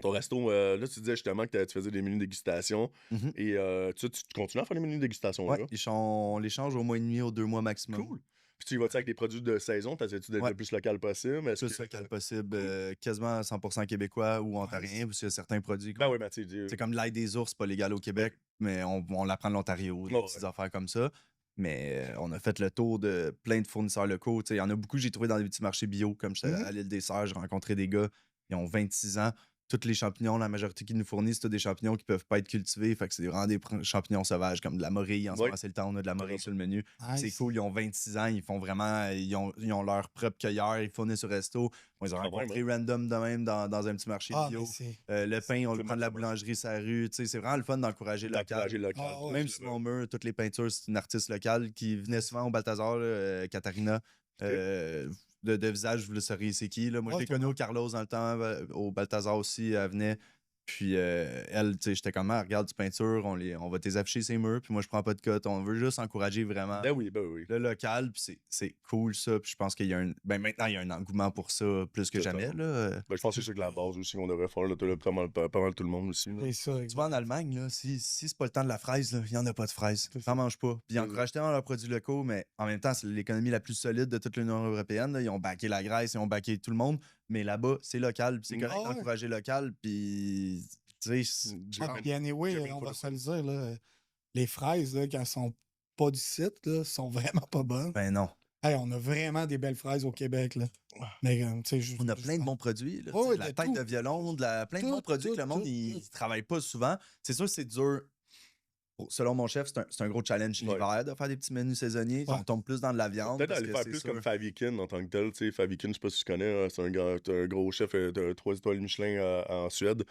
ton resto, là, tu disais justement que tu faisais des menus de dégustation. Mhm. Et tu continues à faire des menus de dégustation. Ouais, Là. on les change au mois et demi, aux 2 mois maximum. Cool. Puis tu y vas-tu avec des produits de saison? T'essaies-tu d'être Ouais. le plus local possible? Est-ce Plus que... local possible, quasiment 100% québécois ou ontarien, parce qu'il y a certains produits. Ben oui, mais tu sais, C'est comme l'ail des ours, pas légal au Québec, mais on l'apprend de l'Ontario, des Ouais, petites affaires comme ça. Mais on a fait le tour de plein de fournisseurs locaux. Tu sais, il y en a beaucoup que j'ai trouvé dans des petits marchés bio, comme j'étais Mhm. à l'île des Sœurs, j'ai rencontré des gars, ils ont 26 ans. Tous les champignons, la majorité qu'ils nous fournissent, c'est des champignons qui peuvent pas être cultivés. Fait que c'est vraiment des champignons sauvages, comme de la morille. En ce Ouais. moment, c'est le temps, on a de la morille sur le menu. C'est Nice. cool, ils ont 26 ans, ils font vraiment. Ils ont leur propre cueilleur, ils fournissent au resto. Moi, ils ont Ah, rencontré random de même dans un petit marché Ah, bio. mais c'est. Le pain, on le C'est prend de la bon. boulangerie sur la rue. Tu sais, c'est vraiment le fun d'encourager le local. d'encourager le local. Ah, ouais. Même si mon mur, toutes les peintures, c'est une artiste locale qui venait souvent au Balthazar, là, Katharina. De visage, vous le sauriez c'est qui. Là. Moi, Ouais, je l'ai toi, connue au Carlos dans le temps, au Balthazar aussi, elle venait. Puis elle, tu sais, j'étais comme, ah, regarde du peinture, on va afficher ses murs, puis moi, je prends pas de cote. On veut juste encourager vraiment Ben oui. le local, puis c'est cool ça. Puis je pense qu'il y a maintenant, il y a un engouement pour ça plus que Totalement. jamais. Là. Ben, je pense que c'est ça que la base aussi qu'on devrait faire, là, pas mal tout le monde aussi. Là. C'est ça. Tu vas en Allemagne, là, si c'est pas le temps de la fraise, il n'y en a pas de fraise. C'est T'en manges pas. Puis ils C'est encouragent tellement leurs produits locaux, mais en même temps, c'est l'économie la plus solide de toute l'Union européenne. Là. Ils ont backé la Grèce, ils ont backé tout le monde. Mais là-bas, c'est local. Puis c'est correct Ah ouais. d'encourager local. Puis, tu sais, Ah, puis anyway, J'ai on pas va de se le dire, là, les fraises, là, quand elles sont pas du site, là, sont vraiment pas bonnes. ben non. Hey, on a vraiment des belles fraises au Québec. Là. Mais, tu sais, On a plein de bons produits. Là, Ouais, tu sais, de la de tête tout. de violon, plein de bons Tout, produits que le tout, monde, tout, il tout. travaille pas souvent. C'est sûr que c'est dur. Selon mon chef, c'est un gros challenge Ouais. l'hiver de faire des petits menus saisonniers. Ouais. On tombe plus dans de la viande. Peut-être parce aller que faire c'est plus sûr. comme Favikin en tant que tel. Tu sais, Favikin, je sais pas si tu connais, c'est un gros chef de 3 étoiles Michelin en Suède.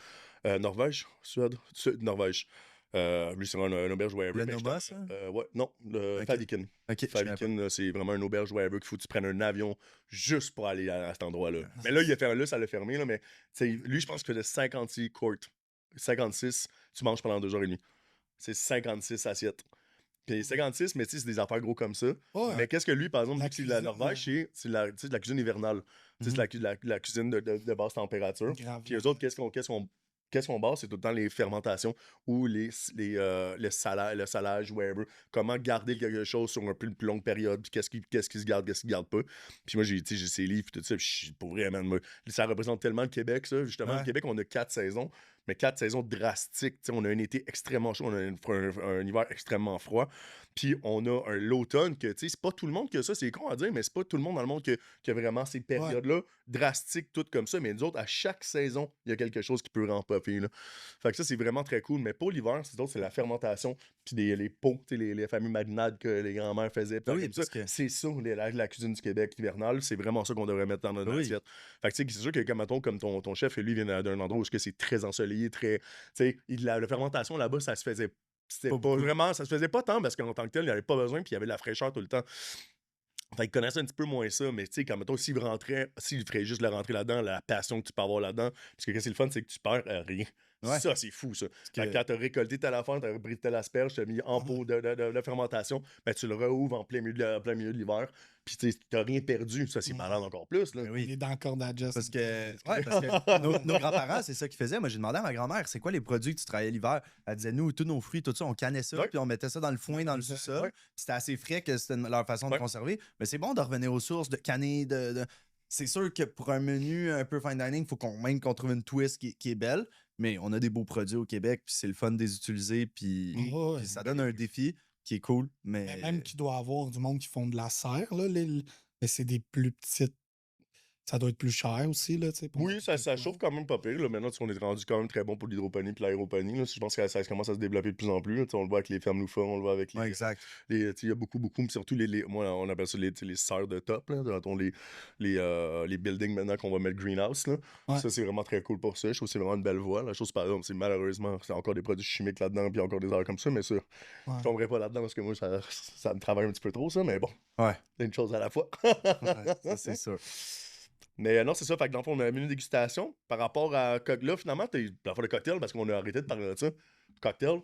Norvège? Suède? Norvège. Lui, c'est un auberge whatever. Le mais Noma, je- ça? ouais, non, le Ok. Favikin. Ok, je connais pas. Favikin, là, c'est vraiment un auberge whatever qu'il faut que tu prennes un avion juste pour aller à cet endroit-là. Mais là, ça l'a fermé, là, mais tu sais, lui, je pense que de 56 courts, 56, tu manges pendant 2h30. C'est 56 assiettes. Puis 56, mais tu sais, c'est des affaires gros comme ça. Ouais. Mais qu'est-ce que lui, par exemple, La vu que c'est la cuisine, Norvège, c'est de la cuisine hivernale. Tu sais, Mhm. c'est la cuisine de basse température. Grave. Puis eux autres, qu'est-ce qu'on base? C'est tout le temps les fermentations ou le salage, whatever. Comment garder quelque chose sur un plus longue période, puis qu'est-ce qui se garde, qu'est-ce qui se garde pas. Puis moi, j'ai ces livres, puis tout ça, puis pour vrai, man, moi, ça représente tellement le Québec, ça. Justement, Ouais. le Québec, on a 4 saisons. mais 4 saisons drastiques. Tu sais, on a un été extrêmement chaud, on a un hiver extrêmement froid. Puis on a l'automne que, tu sais, c'est pas tout le monde qui a ça, c'est con à dire, mais c'est pas tout le monde dans le monde qui a vraiment ces périodes-là drastiques, toutes comme ça. Mais nous autres, à chaque saison, il y a quelque chose qui peut rempoper, là. Fait que ça, c'est vraiment très cool. Mais pour l'hiver, c'est la fermentation, puis les pots, tu sais, les fameux marinades que les grands-mères faisaient. Ben oui, comme ça. parce que- C'est ça, la cuisine du Québec hivernale. C'est vraiment ça qu'on devrait mettre dans notre Ben oui. assiette. Fait que, tu sais, c'est sûr que, comme, mettons, comme ton chef, lui, vient d'un endroit où c'est très ensoleillé, très. Tu sais, la fermentation là-bas, ça se faisait. C'était Pas pas beaucoup. vraiment. Ça se faisait pas tant parce qu'en tant que tel, il n'y avait pas besoin, puis il y avait de la fraîcheur tout le temps. Fait qu'il connaissait un petit peu moins ça, mais tu sais, quand mettons, s'il ferait juste la rentrer là-dedans, la passion que tu peux avoir là-dedans, parce que qu'est-ce qui est le fun, c'est que tu perds rien. Ouais. Ça, c'est fou, ça. que- Quand t'as récolté telle affaire, t'as pris telle asperge, t'as mis en pot de fermentation, ben tu le rouvres en plein milieu de l'hiver, puis tu sais, t'as rien perdu. Ça, c'est malade encore plus, là. Ben oui. Il est dans le corps d'Adjust. Parce que nos grands-parents, c'est ça qu'ils faisaient. Moi, j'ai demandé à ma grand-mère, c'est quoi les produits que tu travaillais l'hiver? Elle disait, nous, tous nos fruits, tout ça, on cannait ça, Ouais. puis on mettait ça dans le foin, dans le sous-sol. Ouais. C'était assez frais que c'était leur façon de Ouais. conserver. Mais c'est bon de revenir aux sources, de canner, C'est sûr que pour un menu un peu fine dining, il faut qu'on trouve une twist qui est belle. Mais on a des beaux produits au Québec, puis c'est le fun de les utiliser, puis Ouais. ça donne un défi qui est cool. Mais Mais même qu'il doit y avoir du monde qui font de la serre, là, mais c'est des plus petites. Ça doit être plus cher aussi, là, tu sais. Oui, ça chauffe quand même pas pire. Là. Maintenant, on est rendu quand même très bon pour l'hydroponie et l'aéroponie. Là. Je pense que ça commence à se développer de plus en plus. Là. On le voit avec les fermes loufa, on le voit avec les. Ouais, exact. Il y a beaucoup, mais surtout moi, on appelle ça les serres de top. Là. Les buildings maintenant qu'on va mettre greenhouse. Là. Ouais. Ça, c'est vraiment très cool pour ça. Je trouve que c'est vraiment une belle voie. La chose, par exemple, c'est malheureusement, c'est encore des produits chimiques là-dedans, puis encore des heures comme ça, mais ça, je tomberais pas là-dedans parce que moi, ça me travaille un petit peu trop, ça, mais bon, Ouais, c'est une chose à la fois. ouais, ça c'est sûr. Mais non, c'est ça. Fait que dans le fond, on a un menu dégustation. Par rapport à là, finalement, t'as le cocktail parce qu'on a arrêté de parler de ça. Cocktail.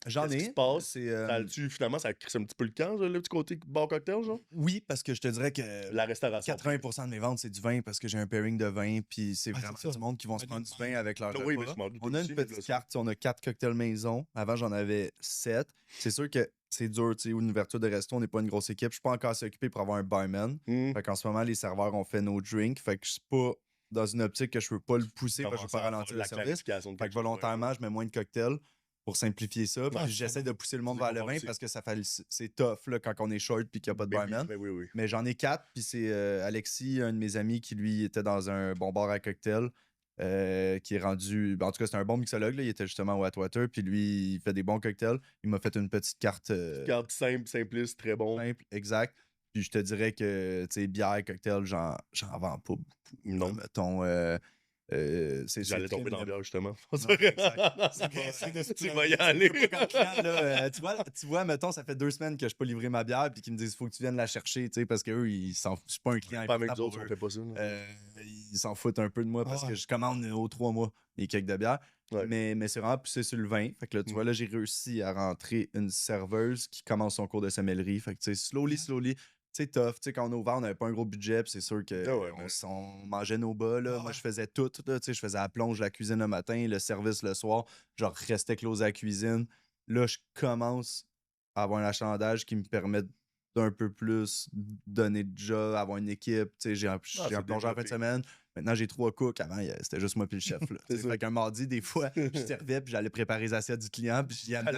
J'en Qu'est-ce qui ai. se passe? C'est, Finalement, ça crisse un petit peu le camp, le petit côté bar cocktail, genre? Oui, parce que je te dirais que La restauration. 80% de mes ventes, c'est du vin parce que j'ai un pairing de vin, puis c'est Ah, vraiment c'est ça. du monde qui vont se prendre du vin avec leur Oui, repas. mais je m'en doute On a aussi, une mais petite là, carte, on a 4 cocktails maison. Avant, j'en avais 7. C'est sûr que c'est dur, tu sais, une ouverture de resto, on n'est pas une grosse équipe. Je suis pas encore assez occupé pour avoir un barman. Fait qu'en ce moment, les serveurs ont fait nos drinks. Fait que je suis pas dans une optique que je veux pas le pousser parce que je veux pas ralentir le service. Fait que volontairement, je mets moins de cocktails pour simplifier ça. Puis Ouais, j'essaie de pousser le monde C'est vers le bon vin aussi. parce que c'est tough là, quand on est short puis qu'il n'y a pas de barman. Oui. Mais j'en ai 4, puis c'est Alexis, un de mes amis, qui lui était dans un bon bar à cocktail, qui est rendu. En tout cas, c'est un bon mixologue, là, il était justement au Atwater, puis lui, il fait des bons cocktails. Il m'a fait une petite carte Carte simple, simpliste, très bon. simple, exact. Puis je te dirais que, tu sais, bière, cocktail, j'en vends pas beaucoup. Non. Mettons, J'allais tomber dans la bière, justement. C'est Tu vas y aller. Comme client, là, tu vois, mettons, ça fait 2 semaines que je peux pas livrer ma bière puis qu'ils me disent faut que tu viennes la chercher, tu sais, parce qu'eux, c'est pas un client Pas avec important nous autres, pour on eux. fait pas ça. là. Ils s'en foutent un peu de moi parce que je commande aux 3 mois les cakes de bière. Ouais. Mais c'est vraiment poussé sur le vin. Fait que là, tu vois, là, j'ai réussi à rentrer une serveuse qui commence son cours de sommellerie. Fait que, tu sais, slowly, c'est tough. Tu sais, quand on a ouvert, on n'avait pas un gros budget, puis c'est sûr que Ah ouais, on mangeait nos bas. Là. Moi, je faisais tout. Là, tu sais, je faisais la plonge, la cuisine le matin, le service le soir. Genre, restais close à la cuisine. Là, je commence à avoir un achalandage qui me permet d'un peu plus donner de job, avoir une équipe. Tu sais, j'ai un plongeur en fin de semaine. Maintenant, j'ai 3 cooks. Avant, c'était juste moi puis le chef. Là. Fait qu'un mardi, des fois, je servais puis j'allais préparer les assiettes du client. Puis j'y amenais.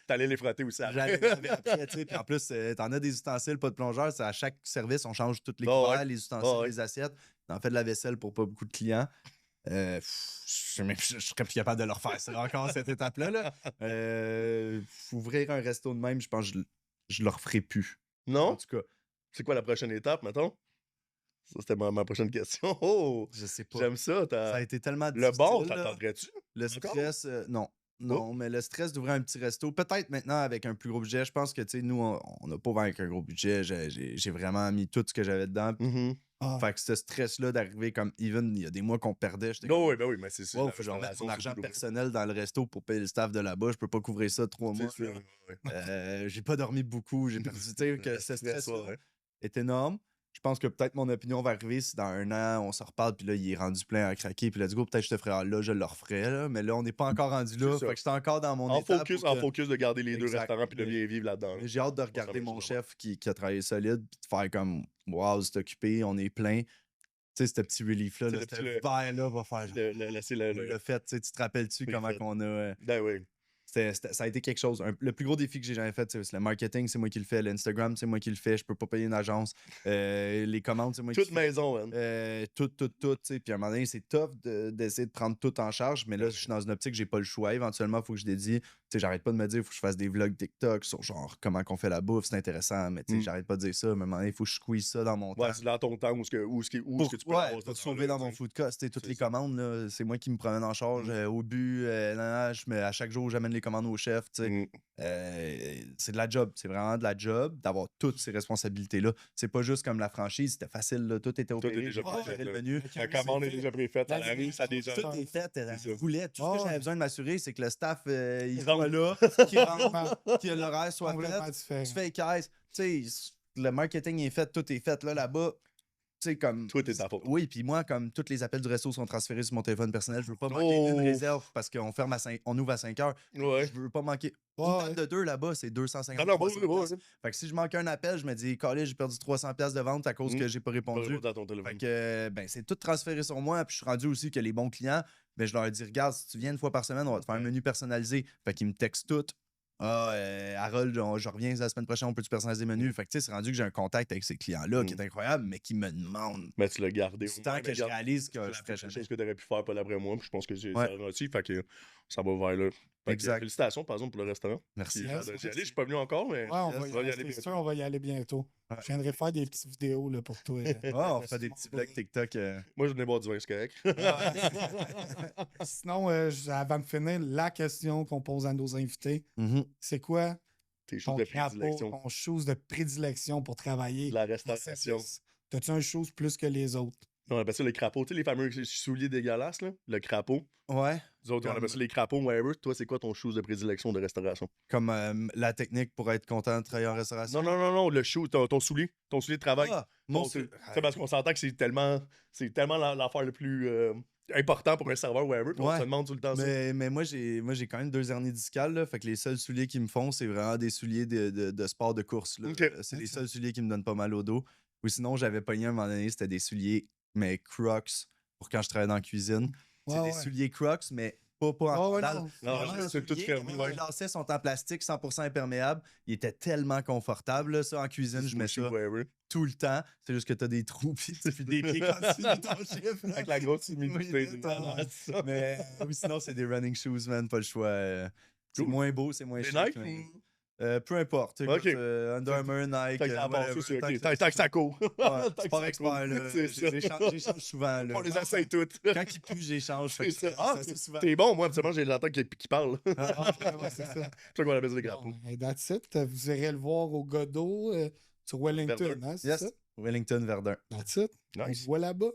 T'allais les frotter aussi. J'allais laver après, tu sais. Puis en plus, t'en as des ustensiles, pas de plongeur. À chaque service, on change toutes les couverts, les ustensiles, les assiettes. On fait de la vaisselle pour pas beaucoup de clients. Je serais plus capable de leur faire ça encore cette étape-là. Là. Ouvrir un resto de même, je pense que je le referai plus. Non? En tout cas, C'est quoi la prochaine étape, mettons? Ça, c'était ma prochaine question. Oh! je sais pas. J'aime ça. Ça a été tellement Le difficile. bar, là. t'attendrais-tu? Le stress, non. Non, mais le stress d'ouvrir un petit resto, peut-être maintenant avec un plus gros budget. Je pense que, tu sais, nous, on n'a pas ouvert avec un gros budget. J'ai vraiment mis tout ce que j'avais dedans. Fait que ce stress-là d'arriver comme even, il y a des mois qu'on perdait. J'étais Oui, mais c'est ça. wow, faut que je remette mon argent personnel dans le resto pour payer le staff de là-bas. Je peux pas couvrir ça 3 mois. J'ai pas dormi beaucoup. J'ai perdu, tu sais, que ce stress-là est énorme. Je pense que peut-être mon opinion va arriver si dans 1 an, on se reparle, puis là, il est rendu plein à craquer, puis let's go, peut-être je te ferai, là, je le referai, là, mais là, on n'est pas encore rendu là, fait que j'étais encore dans mon étape. En focus de garder les 2 Exact. restaurants, puis de bien vivre là-dedans. J'ai hâte de regarder mon chef qui a travaillé solide, puis de faire comme, wow, c'est occupé, on est plein. Tu Tu sais, ce petit relief-là, C'est là, le ce petit- verre-là va faire genre. C'est le- Le fait, tu sais, tu te rappelles-tu le comment fait. qu'on a. Ben oui. Ça a été quelque chose. Le plus gros défi que j'ai jamais fait, c'est le marketing, c'est moi qui le fais. L'Instagram, c'est moi qui le fais. Je peux pas payer une agence. Les commandes, c'est moi qui Toute le fais. maison, man. Tout, tu sais. Puis à un moment donné, c'est tough d'essayer de prendre tout en charge. Mais là, je suis dans une optique, j'ai pas le choix. Éventuellement, il faut que je dédie. Tu sais, j'arrête pas de me dire, il faut que je fasse des vlogs TikTok sur genre comment qu'on fait la bouffe. C'est intéressant. Mais tu sais, j'arrête pas de dire ça. À un moment donné, il faut que je squeeze ça dans mon temps. Ouais, c'est dans ton temps où est-ce que tu peux avoir Pour ce sauver temps-là, dans mon tu sais. food cost, tu sais, toutes C'est les ça. commandes, là, c'est moi qui me promène en charge au but. À chaque jour, j'amène les commandes au chef. Tu sais. C'est de la job. C'est vraiment de la job d'avoir toutes ces responsabilités-là. C'est pas juste comme la franchise, c'était facile. Là, tout était Tout est opéré. déjà j'ai fait, géré le là. menu. La commande est déjà préfaite, à la rue, ça a déjà. Tout est fait, ça. roulait. Tout ce que j'avais besoin de m'assurer, c'est que le staff, il Rentre. soit là, qu'il rentre, que l'horaire soit Complètement fait. différent. Tu fais les caisses. Tu sais, le marketing est fait, tout est fait. Là-bas, tu sais, comme. Tout est ta faute. Oui, puis moi, comme tous les appels du resto sont transférés sur mon téléphone personnel, je veux pas manquer une réserve parce qu'on ferme on ouvre à 5 heures. Ouais. Je veux pas manquer. Une Ouais, table de deux là-bas, c'est 250 Non, non, 300 ouais, piastres. Fait que si je manque un appel, je me dis, calé, j'ai perdu 300 piastres de vente à cause que j'ai pas répondu. Dans ton téléphone. Fait que, ben, c'est tout transféré sur moi. Puis je suis rendu aussi que les bons clients, ben, je leur dis, regarde, si tu viens une fois par semaine, on va te faire un menu personnalisé. Fait qu'ils me textent tout. Ah, Harold, je reviens la semaine prochaine, on peut-tu personnaliser le menu? Fait que, tu sais, c'est rendu que j'ai un contact avec ces clients-là qui est incroyable, mais qui me demandent Mais tu l'as gardé. du temps que je réalise que je ferais C'est la jamais. chose que tu aurais pu faire pas l'après moi, puis je pense que j'ai Ouais. ça réussi, fait que ça va vers là. Fait que, Exact. félicitations, par exemple, pour le restaurant. Merci. Puis, Yes, j'y allais, je suis pas venu encore, mais Ouais, on va on va y aller c'est bientôt. sûr, on va y aller bientôt. Ouais. Je viendrai faire des petites vidéos là, pour toi. On fait des petits vlogs TikTok. Moi, je venais boire du vin, c'est correct. Sinon, avant de finir, la question qu'on pose à nos invités, Mhm. c'est quoi Tes ton choses de crapaud, prédilection. ton chose de prédilection pour travailler? La en restauration. service? T'as-tu un chose plus que les autres? On appelle ça les crapauds. Tu sais, les fameux souliers dégueulasses, là? Le crapaud. Ouais. Nous autres, on appelle ça les crapauds, whatever. Toi, c'est quoi ton chose de prédilection de restauration? Comme la technique pour être content de travailler en restauration. Non, le shoe, ton soulier. Ton soulier de travail. Ah, mon Ton- Dieu. tu sais, parce qu'on s'entend que c'est tellement l'affaire le plus important pour un serveur, whatever. On Ouais. se demande tout le temps ça. Mais moi, j'ai quand même 2 hernies discales. Là, fait que les seuls souliers qui me font, c'est vraiment des souliers de sport de course. Là. Ok. C'est les seuls souliers qui me donnent pas mal au dos. Ou sinon, j'avais pogné à un moment donné, c'était des souliers, mais Crocs, pour quand je travaillais dans la cuisine. C'est Ouais, des ouais. souliers Crocs, mais pas en Ouais, sandales. non. Non, Vraiment un c'est tout soulier, fermé, Les lacets sont en plastique, 100% imperméable. Ils étaient tellement confortables. Là, ça, en cuisine, je mets ça Whatever. tout le temps. C'est juste que t'as des trous puis tu fais des pieds quand tu mets ton chiffre. Avec la grosse Oui, humidité. c'est ça. Mais oui, sinon, c'est des running shoes, man. Pas le choix. C'est Cool. moins beau, c'est moins Les chic. Nike mais- ou- Peu importe. Ok. Écoute, Under Armour, Nike. Tant que ça whatever, passe, c'est tant ok. que Tant que ça court. Ouais, Tant c'est que pas ça expert, là. court. C'est ça. J'échange souvent, là. On les essaye toutes. Quand ils puent, j'échange. Fait C'est que ça. Ah, c'est souvent. t'es bon, moi, absolument, j'ai l'entendre qui parle. C'est Ouais, c'est ça. ça qu'on appelle ça des crapauds. Et that's it. Vous irez le voir au Godot sur Wellington, Verdun. hein, c'est Yes. ça? Wellington, Verdun. That's it. On Nice. se voit là-bas.